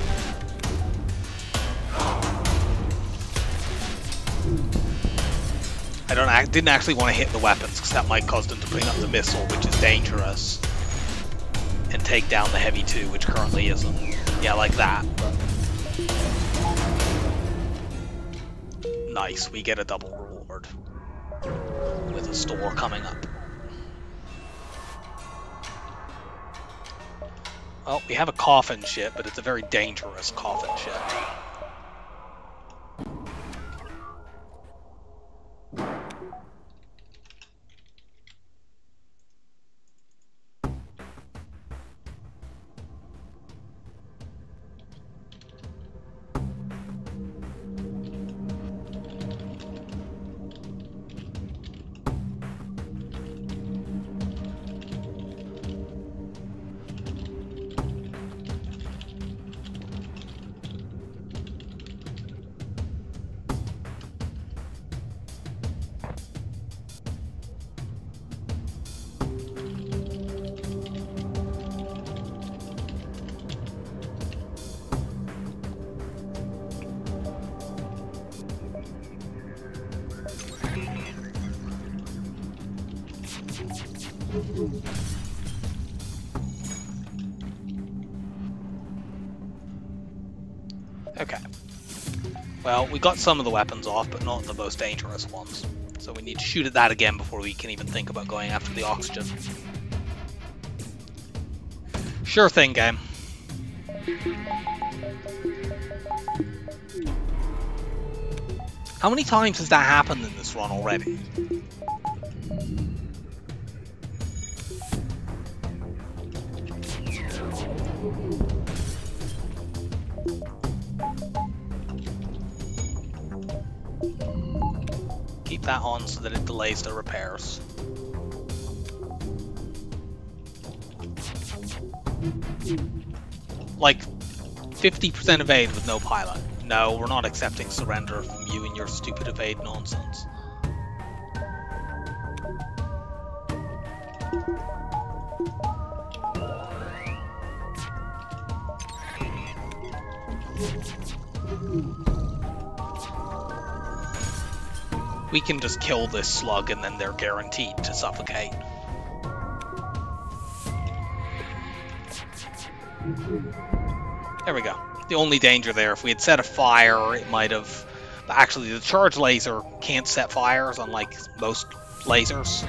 A: I didn't actually want to hit the weapons because that might cause them to bring up the missile, which is dangerous, and take down the heavy 2, which currently isn't. Yeah, like that. Nice, we get a double reward with a store coming up. Well, we have a coffin ship, but it's a very dangerous coffin ship. Okay. Well, we got some of the weapons off, but not the most dangerous ones. So we need to shoot at that again before we can even think about going after the oxygen. Sure thing, game. How many times has that happened in this run already? Keep that on so that it delays the repairs. Like 50% evade with no pilot. No, we're not accepting surrender from you and your stupid evade nonsense. We can just kill this slug and then they're guaranteed to suffocate. There we go. The only danger there, if we had set a fire, it might have... But actually, the charge laser can't set fires, unlike most lasers.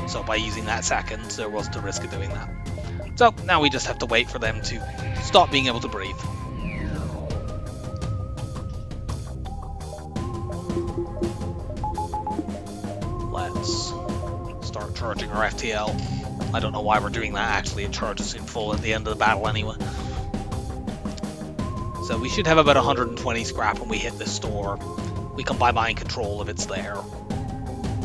A: So by using that second, there was the risk of doing that. So now we just have to wait for them to stop being able to breathe. Let's start charging our FTL. I don't know why we're doing that, actually. It charges in full at the end of the battle anyway. So we should have about 120 scrap when we hit this store. We can buy mind control if it's there.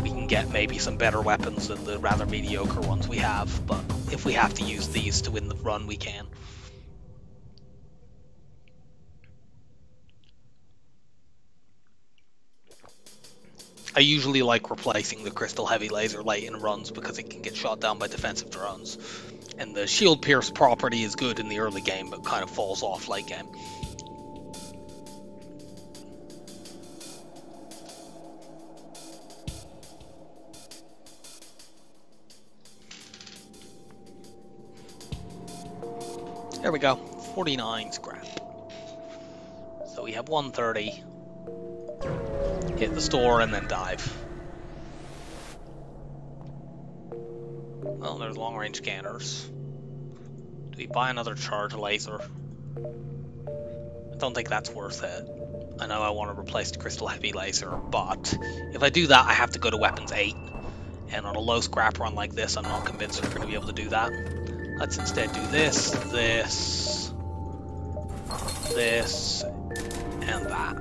A: We can get maybe some better weapons than the rather mediocre ones we have, but if we have to use these to win the run, we can. I usually like replacing the crystal heavy laser late in runs because it can get shot down by defensive drones. And the shield pierce property is good in the early game, but kind of falls off late game. There we go, 49 scrap. So we have 130. Hit the store and then dive. Well, there's long range scanners. Do we buy another charge laser? I don't think that's worth it. I know I want to replace the crystal heavy laser, but if I do that, I have to go to weapons 8. And on a low scrap run like this, I'm not convinced we're going to be able to do that. Let's instead do this, this, this, and that.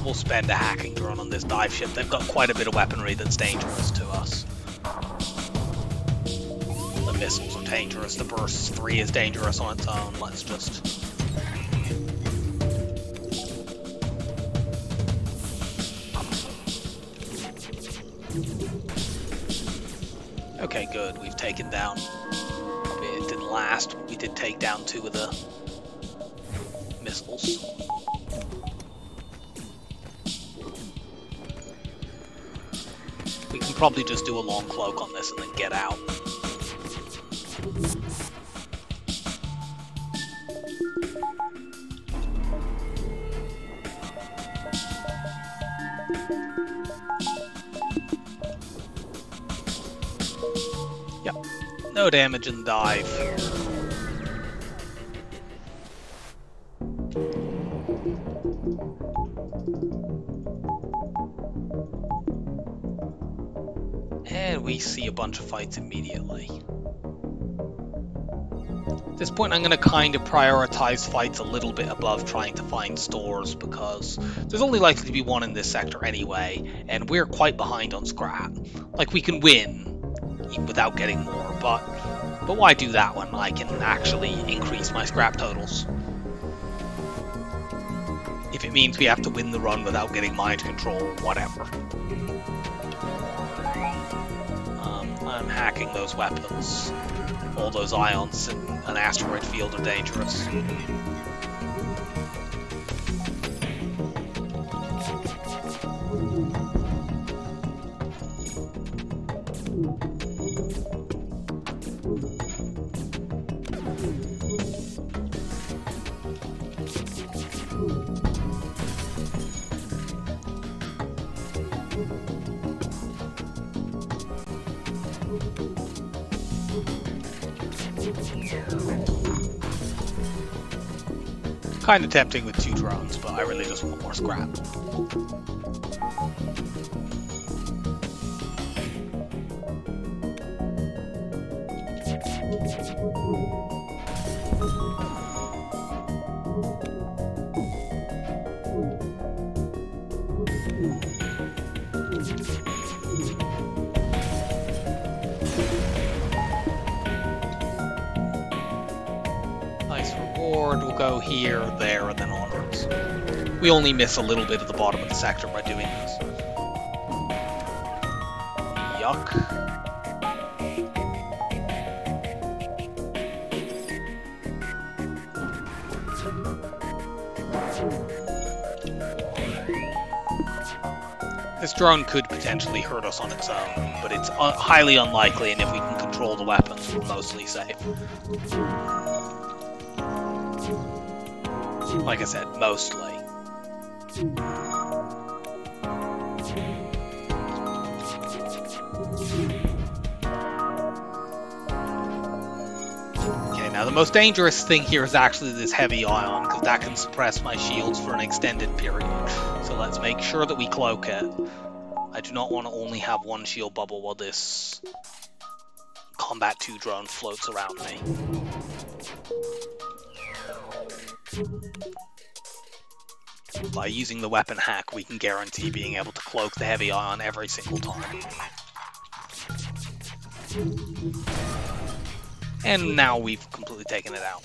A: We'll spend a hacking drone on this dive ship. They've got quite a bit of weaponry that's dangerous to us. The missiles are dangerous, the burst 3 is dangerous on its own. Let's just... Okay, good. We've taken down... It didn't last, but we did take down 2 of the missiles. We can probably just do a long cloak on this and then get out. Yep, no damage in dive. And we see a bunch of fights immediately. At this point I'm going to kind of prioritize fights a little bit above trying to find stores, because there's only likely to be one in this sector anyway, and we're quite behind on scrap. Like, we can win even without getting more, but why do that when I can actually increase my scrap totals? If it means we have to win the run without getting mind control, whatever. I'm hacking those weapons. All those ions in an asteroid field are dangerous. Kind of tempting with 2 drones, but I really just want more scrap. Nice reward. We'll go here, there, and then onwards. We only miss a little bit at the bottom of the sector by doing this. Yuck. This drone could potentially hurt us on its own, but it's highly unlikely, and if we can control the weapons, we're mostly safe. Like I said, mostly. Now the most dangerous thing here is actually this heavy ion, because that can suppress my shields for an extended period. So let's make sure that we cloak it. I do not want to only have one shield bubble while this Combat 2 drone floats around me. By using the weapon hack, we can guarantee being able to cloak the heavy ion every single time. And now we've completely taken it out.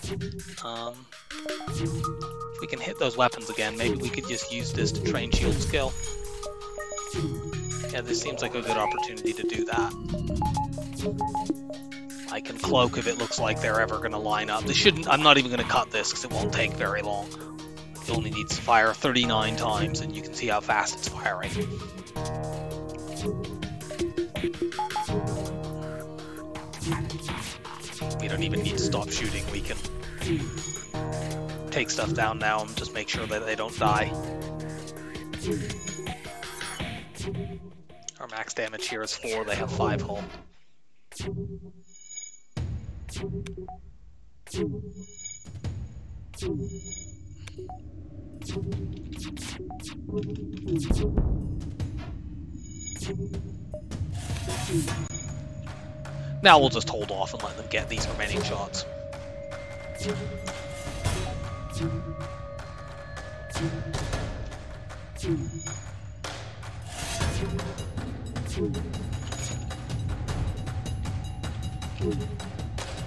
A: If we can hit those weapons again, maybe we could just use this to train shield skill. Yeah, this seems like a good opportunity to do that. I can cloak if it looks like they're ever going to line up. This shouldn't. I'm not even going to cut this because it won't take very long. It only needs to fire 39 times, and you can see how fast it's firing. We don't even need to stop shooting. We can take stuff down now and just make sure that they don't die. Our max damage here is 4, they have 5 hull. Now we'll just hold off and let them get these remaining shots.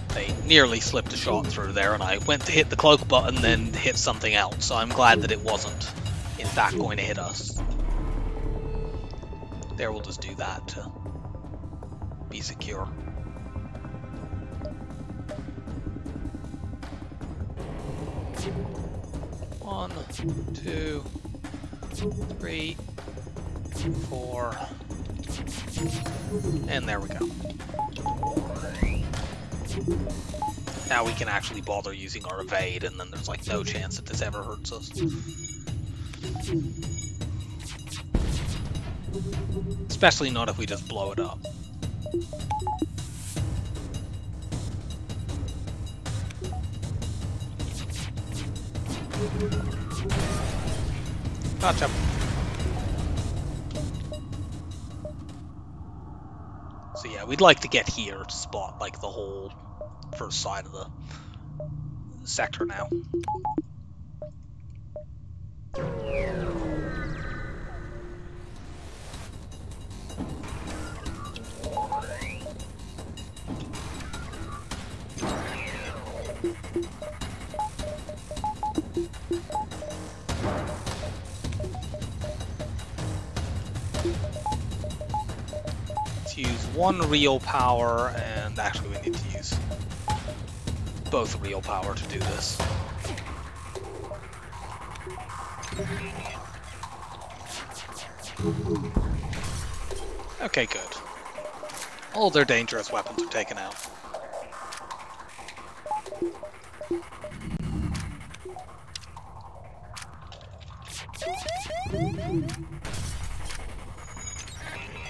A: They nearly slipped a shot through there, and I went to hit the cloak button, then hit something else, so I'm glad that it wasn't, in fact, going to hit us. There, we'll just do that to be secure. One, 2, 3, 4, and there we go. Now we can actually bother using our evade, and then there's like no chance that this ever hurts us. Especially not if we just blow it up. Gotcha. So yeah, we'd like to get here to spot like the whole first side of the sector now. Let's use one real power, and actually we need to use both real power to do this. Okay, good. All their dangerous weapons are taken out.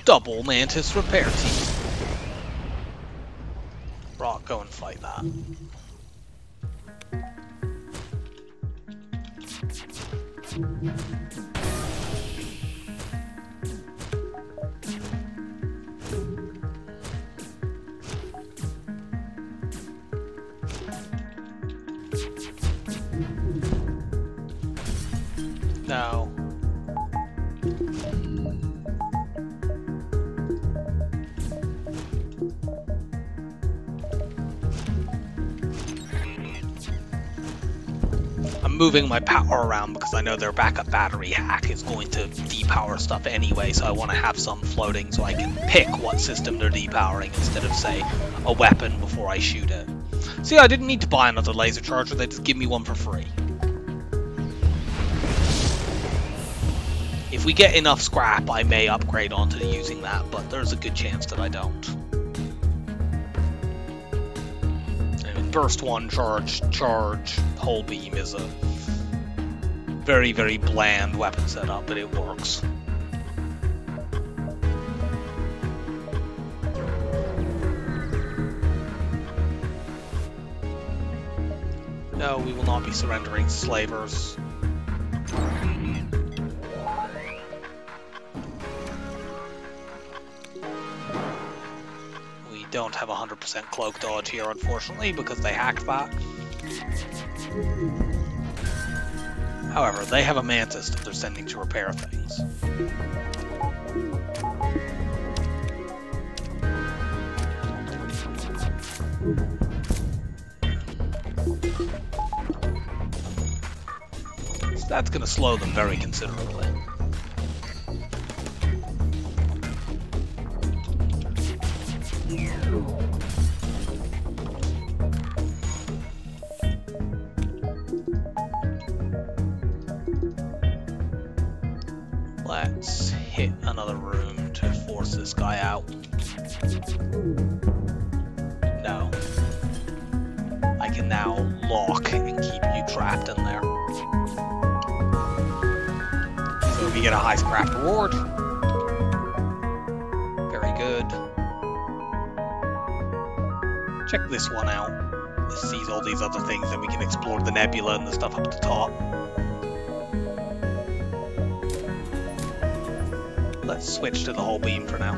A: Double Mantis repair team. Rock, go and fight that. No. I'm moving my power around because I know their backup battery hack is going to depower stuff anyway, so I want to have some floating so I can pick what system they're depowering instead of, say, a weapon before I shoot it. See, I didn't need to buy another laser charger, they just give me one for free. If we get enough scrap, I may upgrade onto using that, but there's a good chance that I don't. I mean, burst 1, charge, whole beam is a very, very bland weapon setup, but it works. No, we will not be surrendering to slavers. We don't have 100% cloak dodge here, unfortunately, because they hacked that. However, they have a mantis that they're sending to repair things. So that's going to slow them very considerably. Let's hit another room to force this guy out. No. I can now lock and keep you trapped in there. So we get a high scrap reward. Very good. Check this one out. This sees all these other things, and we can explore the nebula and the stuff up at the top. Let's switch to the whole beam for now.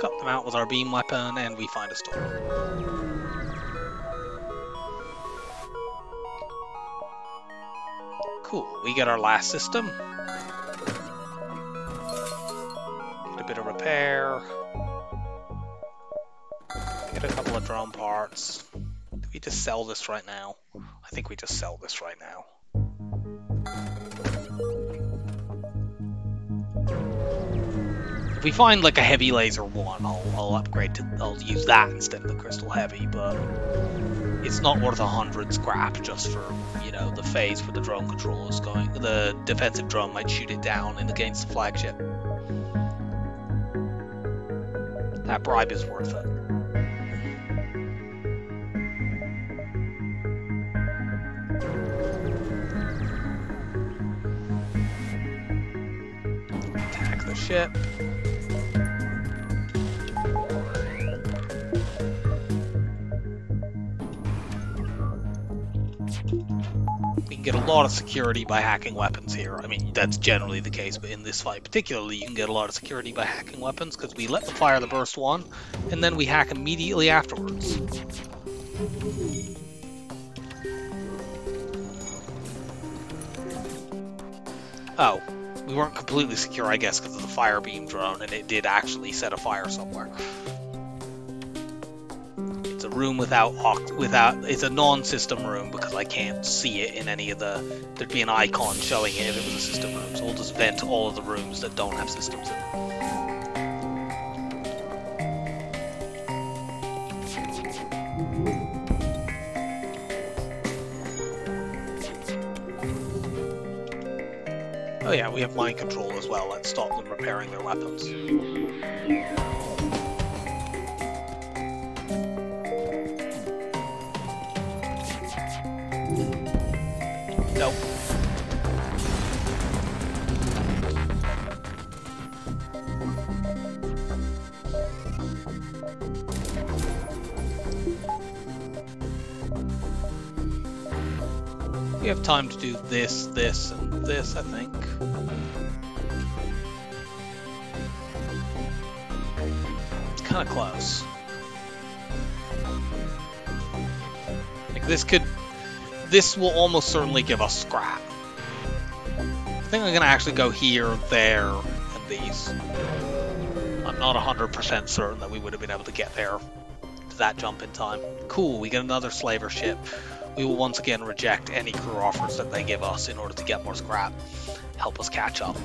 A: Cut them out with our beam weapon, and we find a storm. Cool, we get our last system. Get a bit of repair. Get a couple of drone parts. Do we just sell this right now? I think we just sell this right now. If we find like a heavy laser one, I'll upgrade to, I'll use that instead of the crystal heavy, but it's not worth 100 scrap just for, you know, the phase where the drone control is going. The defensive drone might shoot it down and against the flagship. That bribe is worth it. Attack the ship. We can get a lot of security by hacking weapons here. I mean, that's generally the case, but in this fight particularly, you can get a lot of security by hacking weapons, because we let them fire the burst one, and then we hack immediately afterwards. Oh, we weren't completely secure, I guess, because of the fire beam drone, and it did actually set a fire somewhere. It's a room without it's a non-system room because I can't see it in any of the, there'd be an icon showing it if it was a system room, so we'll just vent all of the rooms that don't have systems in them. Oh yeah, we have mind control as well. Let's stop them repairing their weapons. Nope. We have time to do this, this, and this, I think. It's kind of close. Like this will almost certainly give us scrap. I think I'm gonna actually go here, there, and these. I'm not 100% certain that we would have been able to get there to that jump in time. Cool, we get another slaver ship. We will once again reject any crew offers that they give us in order to get more scrap. Help us catch up.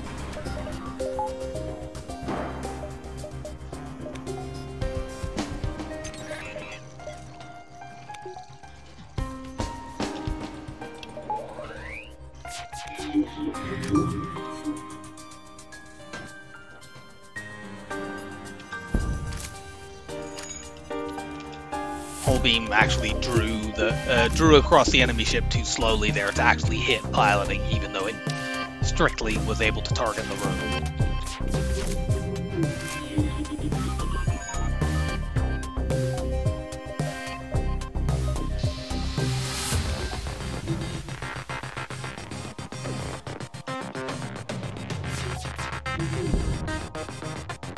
A: Whole beam actually drew across the enemy ship too slowly there to actually hit piloting, even though it strictly was able to target the room.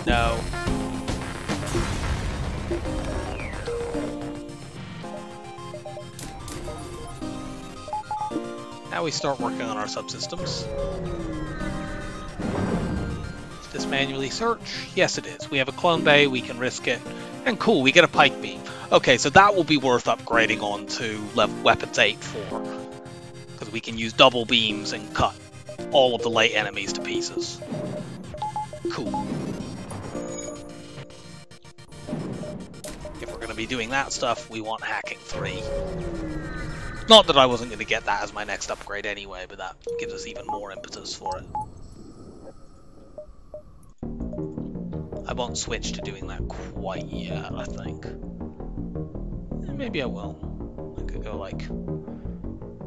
A: No. Now we start working on our subsystems. Is this manually search? Yes, it is. We have a clone bay, we can risk it. And cool, we get a pike beam. Okay, so that will be worth upgrading on to level weapons 8 for. Because we can use double beams and cut all of the light enemies to pieces. Cool. If we're going to be doing that stuff, we want hacking 3. Not that I wasn't going to get that as my next upgrade anyway, but that gives us even more impetus for it. I won't switch to doing that quite yet, I think. Maybe I will. I could go like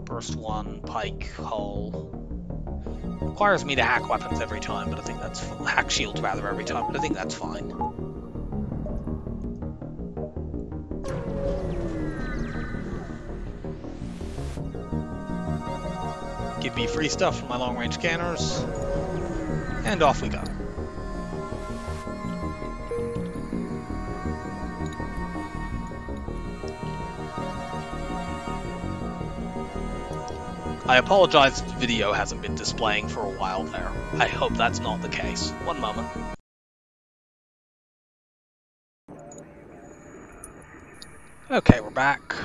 A: burst 1, pike, hull. Requires me to hack weapons every time, but I think that's hack shields rather every time, but I think that's fine. Give me free stuff from my long-range scanners, and off we go. I apologize if the video hasn't been displaying for a while there. I hope that's not the case. One moment. Okay, we're back.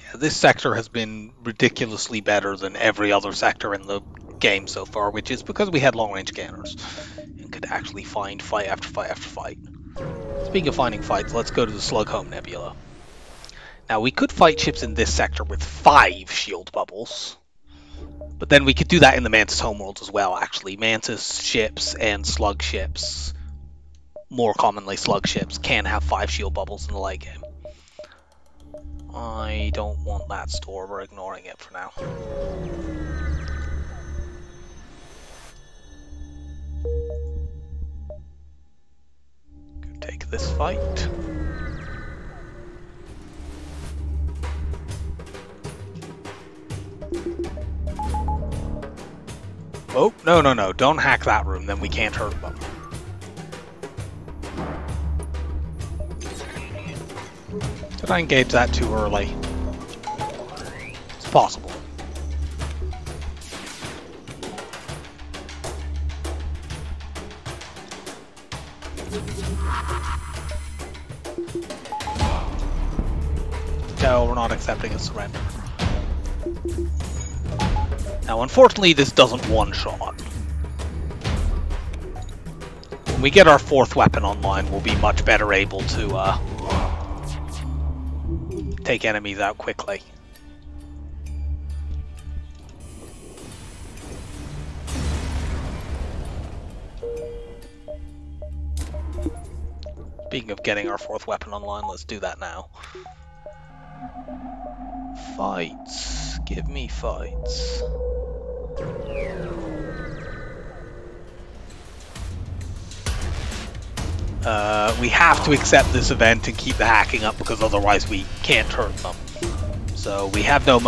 A: Yeah, this sector has been ridiculously better than every other sector in the game so far, which is because we had long-range scanners and could actually find fight after fight after fight. Speaking of finding fights, let's go to the Slughome Nebula. Now, we could fight ships in this sector with 5 shield bubbles, but then we could do that in the Mantis homeworlds as well, actually. Mantis ships and slug ships, more commonly slug ships, can have 5 shield bubbles in the late game. I don't want that store, we're ignoring it for now. Go take this fight. Oh, no, don't hack that room, then we can't hurt them. Did I engage that too early? It's possible. No, we're not accepting a surrender. Now, unfortunately, this doesn't one-shot. When we get our 4th weapon online, we'll be much better able to take enemies out quickly. Speaking of getting our 4th weapon online, let's do that now. Fights. Give me fights. We have to accept this event and keep the hacking up because otherwise we can't hurt them. So we have no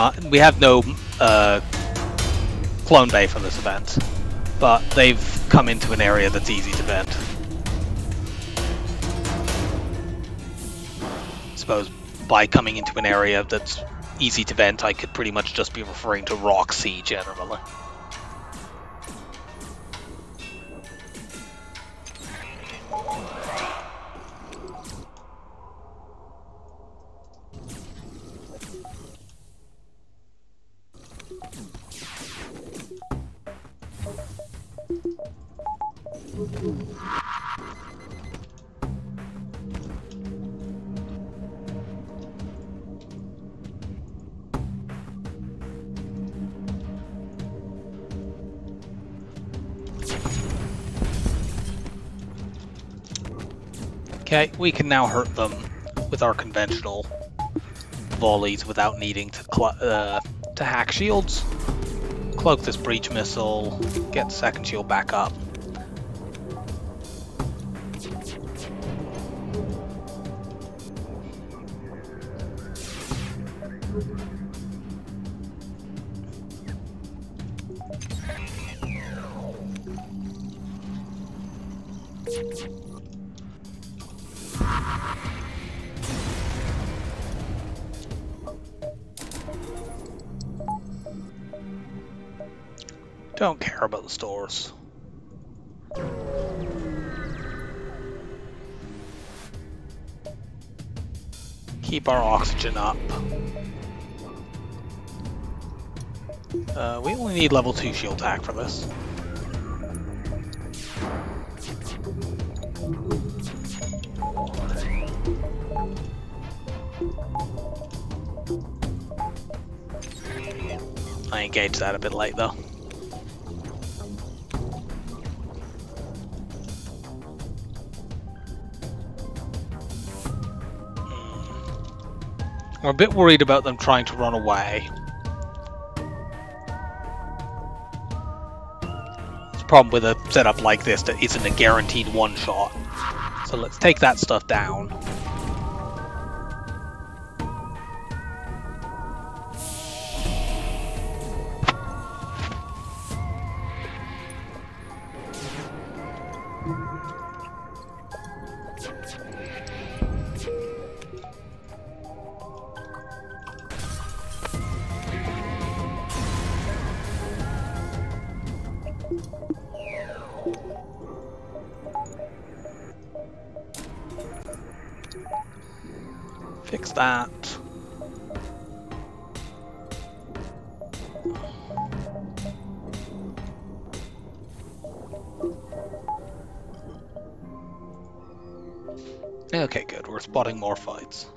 A: clone bay for this event, but they've come into an area that's easy to vent. I suppose by coming into an area that's easy to vent, I could pretty much just be referring to Roxy generally. Okay, we can now hurt them with our conventional volleys without needing to hack shields. Cloak this breach missile, get the second shield back up. Don't care about the stores. Keep our oxygen up. We only need level 2 shield attack for this. I engaged that a bit late though. I'm a bit worried about them trying to run away. It's a problem with a setup like this that isn't a guaranteed one-shot. So let's take that stuff down. Fix that. Okay, good. We're spotting more fights.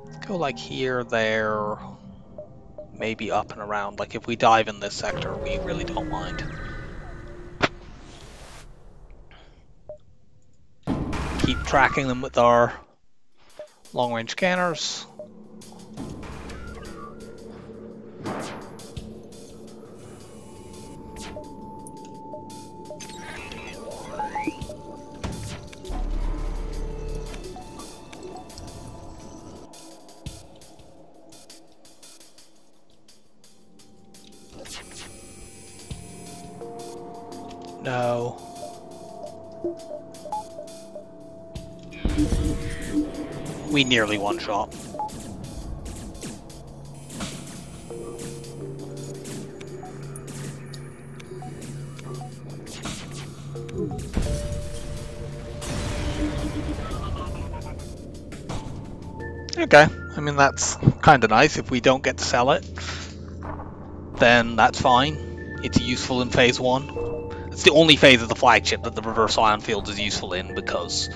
A: Let's go like here, there, maybe up and around. Like if we dive in this sector, we really don't mind. Keep tracking them with our long-range scanners. No. We nearly one-shot. Okay, I mean that's kind of nice. If we don't get to sell it, then that's fine. It's useful in phase 1. It's the only phase of the flagship that the reverse ion field is useful in because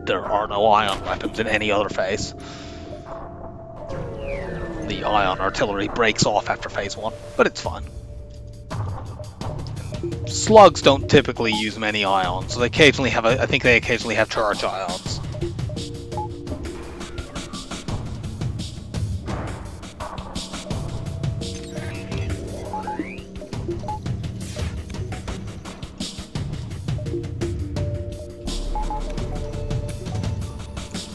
A: there are no ion weapons in any other phase. The ion artillery breaks off after phase 1, but it's fine. Slugs don't typically use many ions, so they occasionally have I think they occasionally have charge ions.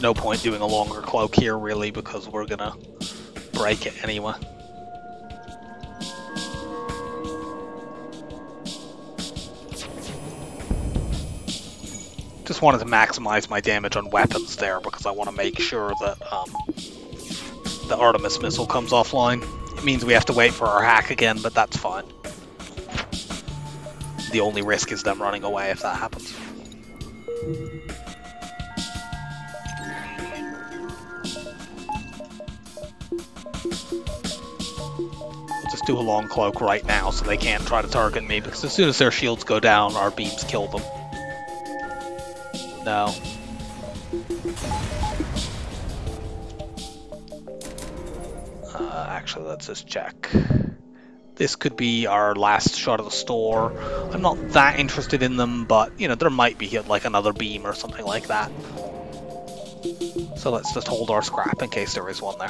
A: No point doing a longer cloak here, really, because we're gonna break it anyway. Just wanted to maximize my damage on weapons there, because I want to make sure that the Artemis missile comes offline. It means we have to wait for our hack again, but that's fine. The only risk is them running away if that happens. Do a long cloak right now so they can't try to target me, because as soon as their shields go down, our beams kill them. No. Actually, let's just check. This could be our last shot of the store. I'm not that interested in them, but, you know, there might be like another beam or something like that. So let's just hold our scrap in case there is one there.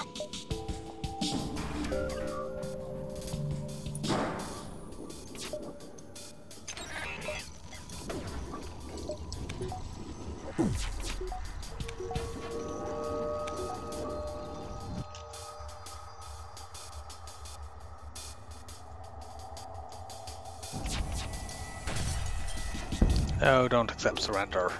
A: No, don't accept surrender.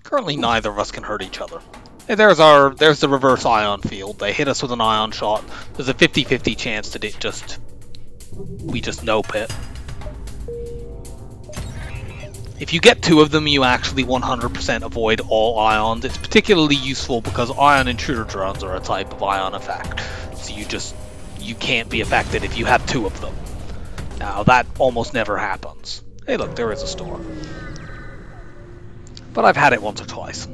A: Currently, neither of us can hurt each other. Hey, there's the reverse ion field. They hit us with an ion shot. There's a 50-50 chance that we just nope it. If you get two of them, you actually 100% avoid all ions. It's particularly useful because ion intruder drones are a type of ion effect. So you can't be affected if you have two of them. Now, that almost never happens. Hey, look, there is a store. But I've had it once or twice.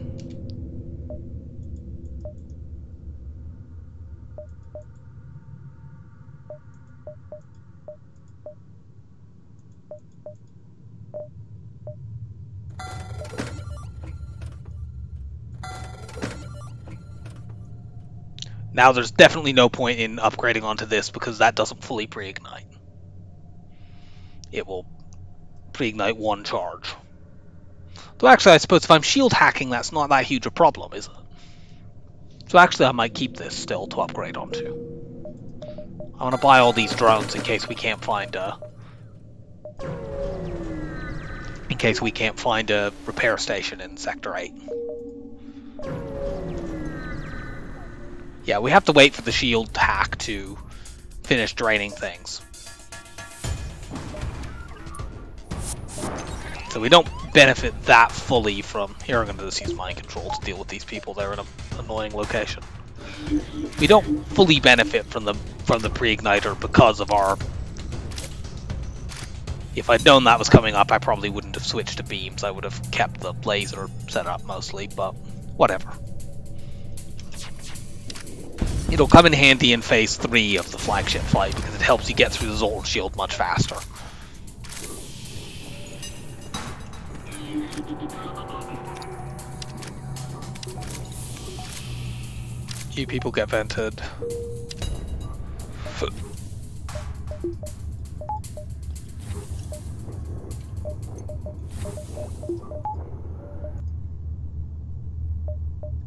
A: Now there's definitely no point in upgrading onto this because that doesn't fully pre-ignite. It will pre-ignite one charge. Though actually I suppose if I'm shield hacking that's not that huge a problem, is it? So actually I might keep this still to upgrade onto. I want to buy all these drones in case we can't find a repair station in Sector 8. Yeah, we have to wait for the shield hack to finish draining things. So we don't benefit that fully from... Here I'm going to just use mind control to deal with these people. They're in an annoying location. We don't fully benefit from the pre-igniter because of our... If I'd known that was coming up, I probably wouldn't have switched to beams. I would have kept the laser set up mostly, but whatever. It'll come in handy in Phase 3 of the flagship fight because it helps you get through the Zoltan shield much faster. You people get vented.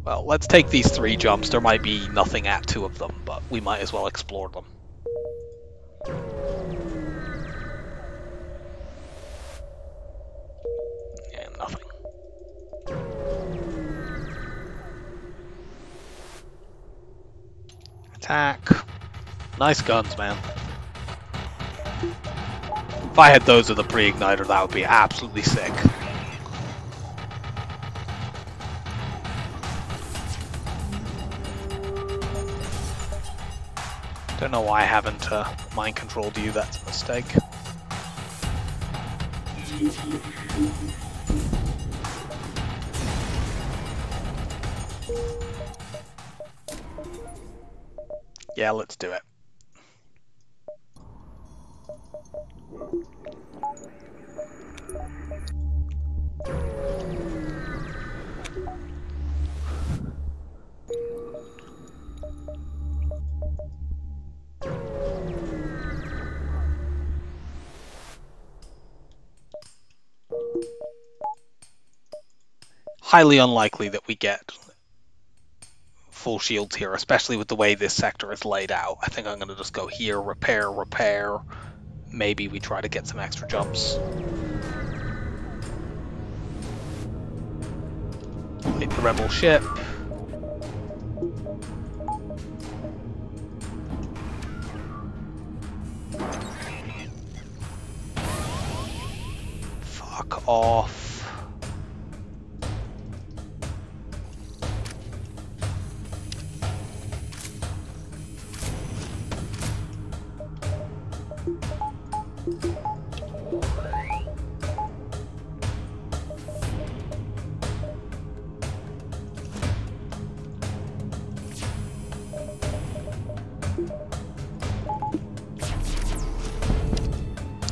A: Well, let's take these 3 jumps. There might be nothing at 2 of them, but we might as well explore them. Yeah, nothing. Attack. Nice guns, man. If I had those with a pre-igniter, that would be absolutely sick. Don't know why I haven't mind controlled you, that's a mistake. Yeah, let's do it. Highly unlikely that we get full shields here, especially with the way this sector is laid out. I think I'm going to just go here, repair, repair. Maybe we try to get some extra jumps. Hit the rebel ship. Fuck off.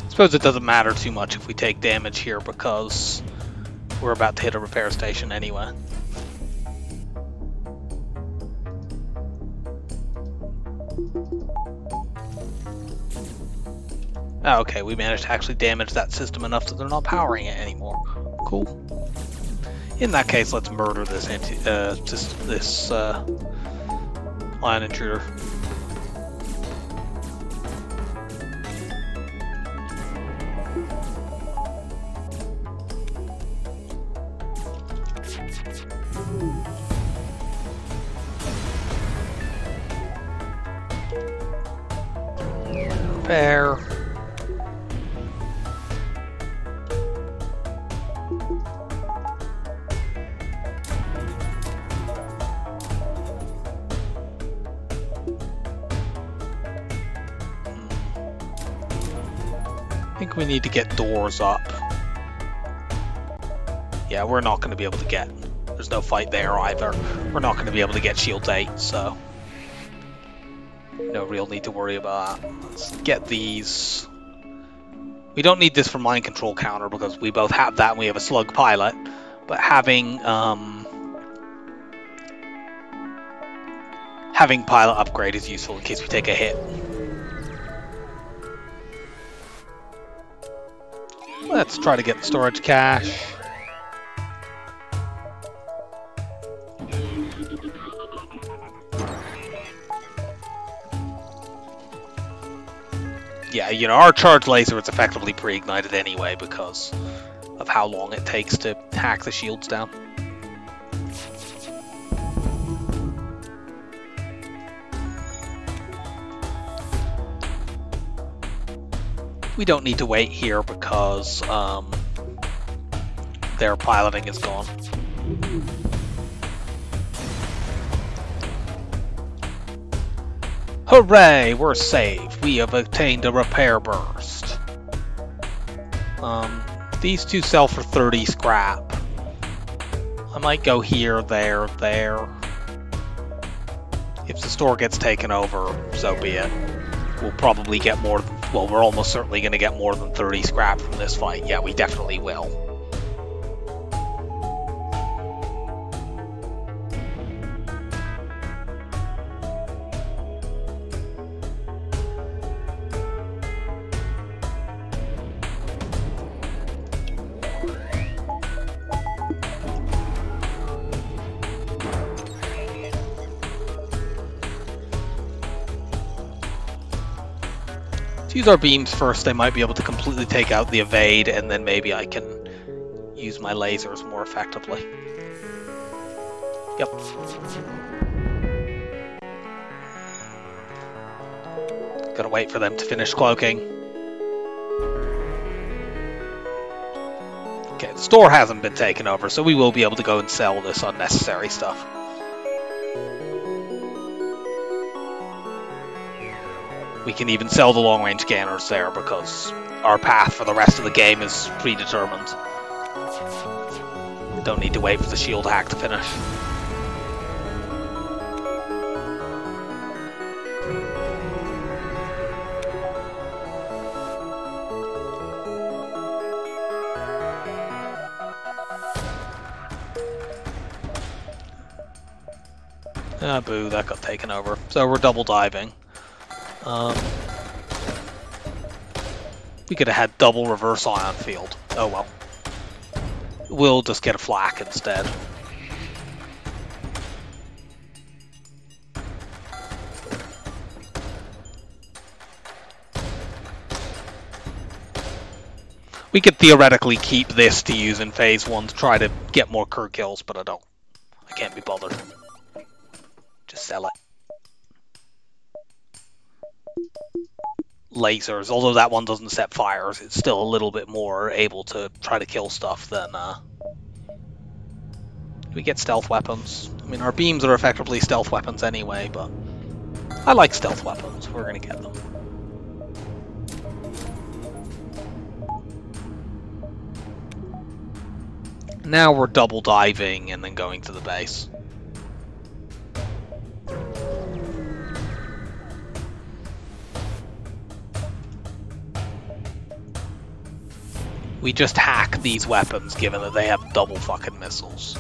A: I suppose it doesn't matter too much if we take damage here because we're about to hit a repair station anyway. Oh, okay, we managed to actually damage that system enough that they're not powering it anymore. Cool. In that case, let's murder this ion intruder. Repair. I think we need to get doors up. Yeah, we're not going to be able to get... There's no fight there either. We're not going to be able to get shield 8, so... No real need to worry about that. Let's get these... We don't need this for mind control counter because we both have that and we have a slug pilot. But having pilot upgrade is useful in case we take a hit. Let's try to get the storage cache. Yeah, you know, our charge laser is effectively pre-ignited anyway because of how long it takes to hack the shields down. We don't need to wait here because their piloting is gone. Hooray! We're saved. We have obtained a repair burst. These two sell for 30 scrap. I might go here, there, there. If the store gets taken over, so be it. We'll probably get more than... Well, we're almost certainly going to get more than 30 scrap from this fight. Yeah, we definitely will. Use our beams first. They might be able to completely take out the evade, and then maybe I can use my lasers more effectively. Yep. Gotta wait for them to finish cloaking. Okay, the store hasn't been taken over, so we will be able to go and sell this unnecessary stuff. We can even sell the long-range scanners there because our path for the rest of the game is predetermined. Don't need to wait for the shield hack to finish. Ah, boo, that got taken over. So we're double diving. We could have had double reverse ion field. Oh well. We'll just get a flak instead. We could theoretically keep this to use in phase 1 to try to get more Kerr kills, but I don't. I can't be bothered. Just sell it. Lasers, although that one doesn't set fires, it's still a little bit more able to try to kill stuff than we get stealth weapons. I mean, our beams are effectively stealth weapons anyway, but I like stealth weapons. We're gonna get them. Now we're double diving and then going to the base. We just hack these weapons, given that they have double fucking missiles.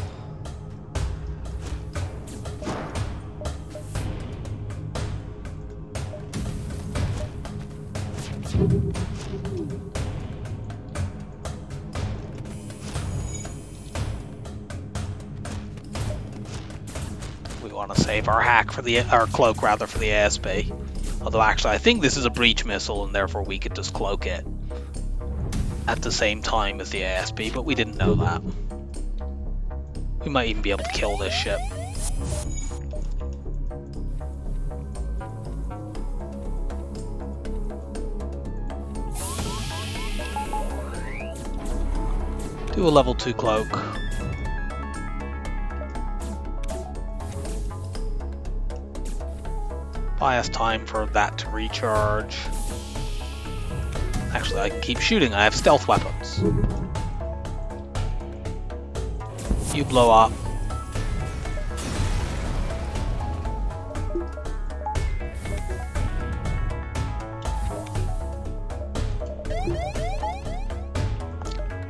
A: We want to save our hack for our cloak rather for the ASB. Although actually, I think this is a breach missile, and therefore we could just cloak it at the same time as the ASB, but we didn't know that. We might even be able to kill this ship. Do a level 2 cloak. Buy us time for that to recharge. Actually, I can keep shooting. I have stealth weapons. You blow up.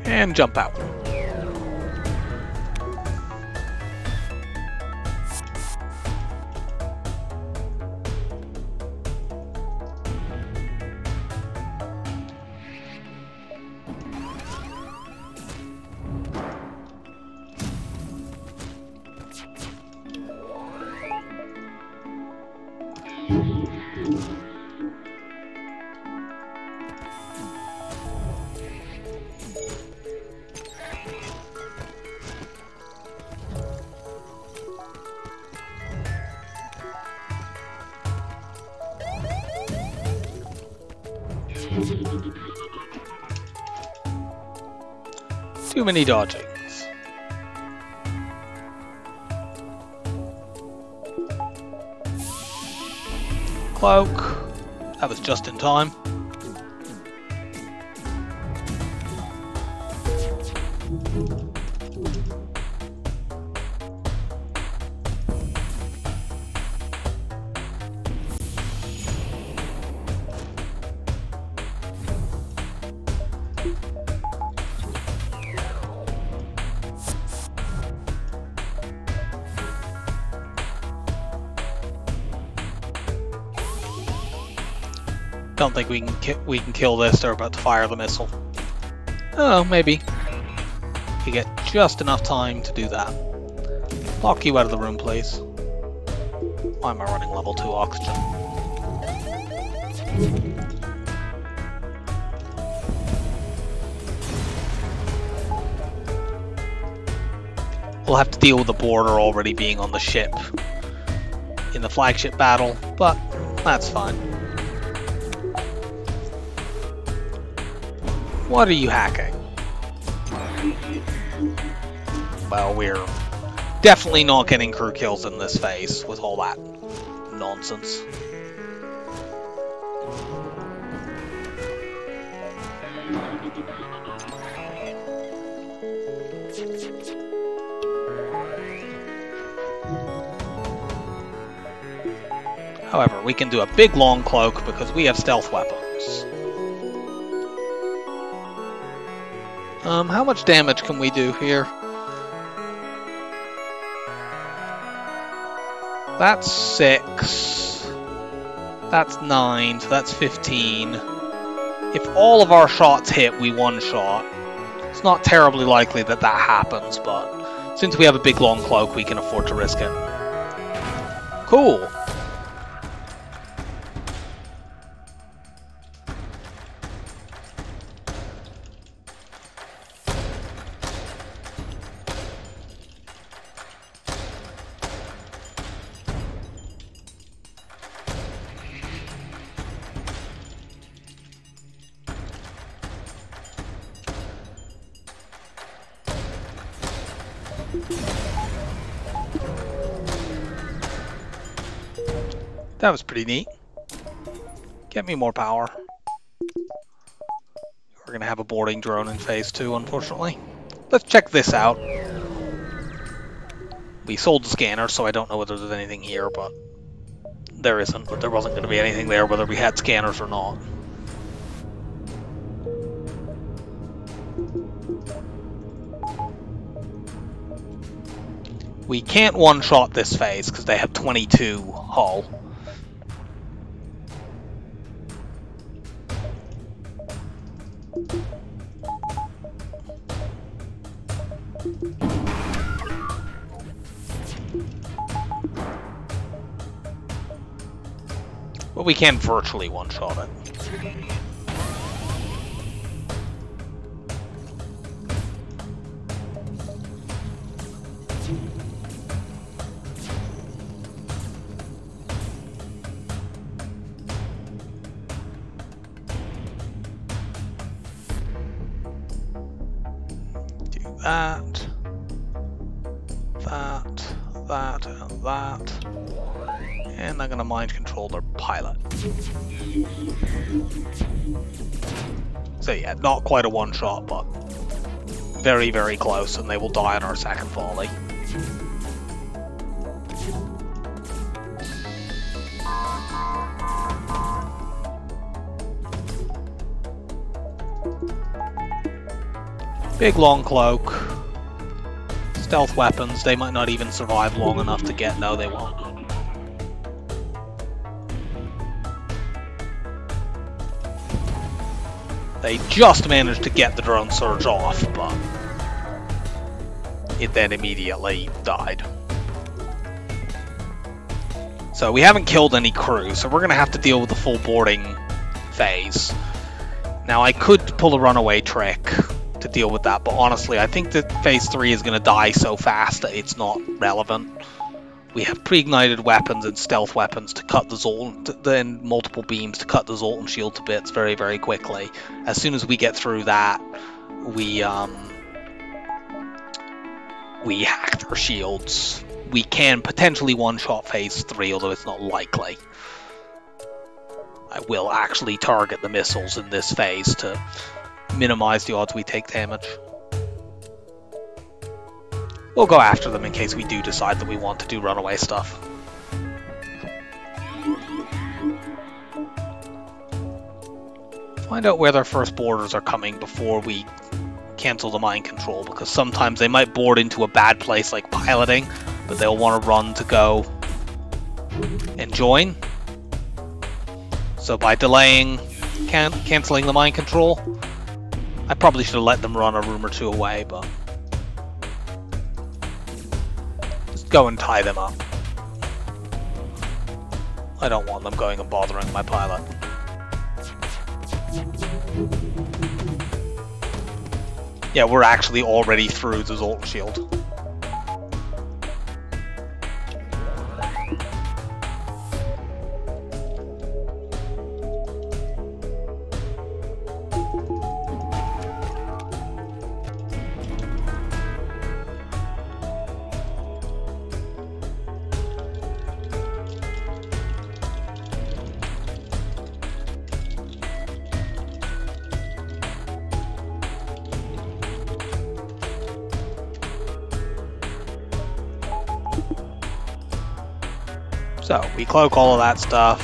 A: And jump out. Too many dodgings. Cloak. That was just in time. Don't think we can kill this. They're about to fire the missile. Oh, maybe. You get just enough time to do that. Lock you out of the room, please. Why am I running level 2 oxygen? We'll have to deal with the border already being on the ship in the flagship battle, but that's fine. What are you hacking? Well, we're definitely not getting crew kills in this phase with all that nonsense. However, we can do a big long cloak because we have stealth weapons. How much damage can we do here? That's 6. That's 9, so that's 15. If all of our shots hit, we one-shot. It's not terribly likely that that happens, but since we have a big long cloak, we can afford to risk it. Cool. That was pretty neat. Get me more power. We're gonna have a boarding drone in phase 2, unfortunately. Let's check this out. We sold the scanner, so I don't know whether there's anything here, but there isn't. But there wasn't gonna be anything there whether we had scanners or not. We can't one-shot this phase because they have 22 hull. But we can virtually one-shot it. that, that, that, and that. And I'm gonna mind control their pilot. So yeah, not quite a one-shot, but very, very close, and they will die on our second volley. Big long cloak. Stealth weapons, they might not even survive long enough to get... No, they won't. They just managed to get the drone surge off, but it then immediately died. So we haven't killed any crew, so we're going to have to deal with the full boarding phase. Now I could pull a runaway trick to deal with that, but honestly I think that phase 3 is going to die so fast that it's not relevant. We have pre-ignited weapons and stealth weapons to cut the Zoltan, then multiple beams to cut the Zoltan shield to bits very, very quickly. As soon as we get through that, we hack their shields. We can potentially one-shot phase 3, although it's not likely. I will actually target the missiles in this phase to minimize the odds we take damage. We'll go after them in case we do decide that we want to do runaway stuff. Find out where their first boarders are coming before we cancel the mind control, because sometimes they might board into a bad place like piloting, but they'll want to run to go and join. So by delaying, canceling the mind control, I probably should have let them run a room or two away, but go and tie them up. I don't want them going and bothering my pilot. Yeah, we're actually already through the Zoltan shield. So, we cloak all of that stuff.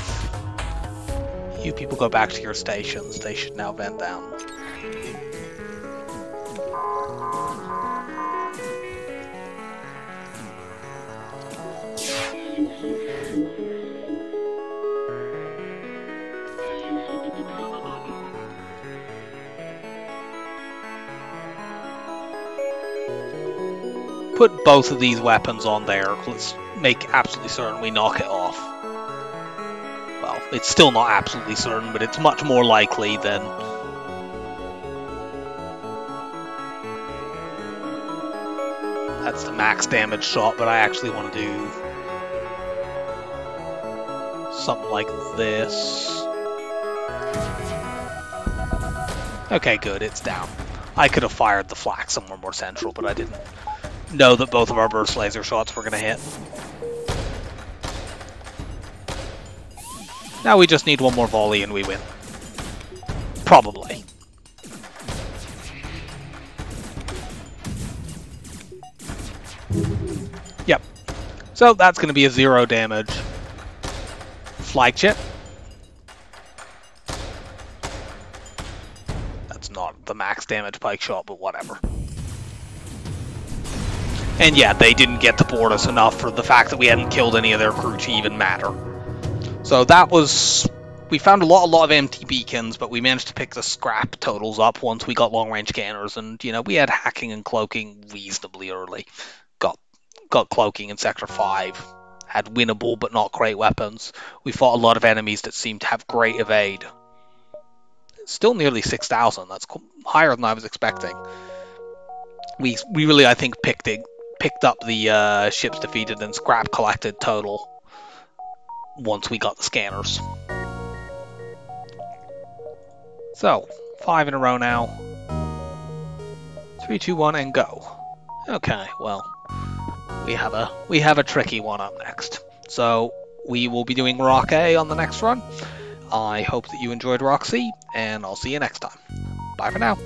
A: You people go back to your stations. They should now vent down. Put both of these weapons on there. Let's make absolutely certain we knock it off. Well, it's still not absolutely certain, but it's much more likely than... That's the max damage shot, but I actually want to do something like this. Okay, good, it's down. I could have fired the flak somewhere more central, but I didn't know that both of our burst laser shots were going to hit. Now we just need one more volley and we win. Probably. Yep. So that's going to be a 0 damage flagship. That's not the max damage pike shot, but whatever. And yeah, they didn't get to board us enough for the fact that we hadn't killed any of their crew to even matter. So that was... We found a lot of empty beacons, but we managed to pick the scrap totals up once we got long-range scanners, and, you know, we had hacking and cloaking reasonably early. Got cloaking in Sector 5. Had winnable but not great weapons. We fought a lot of enemies that seemed to have great evade. Still nearly 6,000. That's higher than I was expecting. We really, I think, picked up the ships defeated and scrap collected total once we got the scanners. So, 5 in a row now. 3, 2, 1, and go. Okay, well, we have a tricky one up next. So we will be doing Rock A on the next run. I hope that you enjoyed Rock C, and I'll see you next time. Bye for now.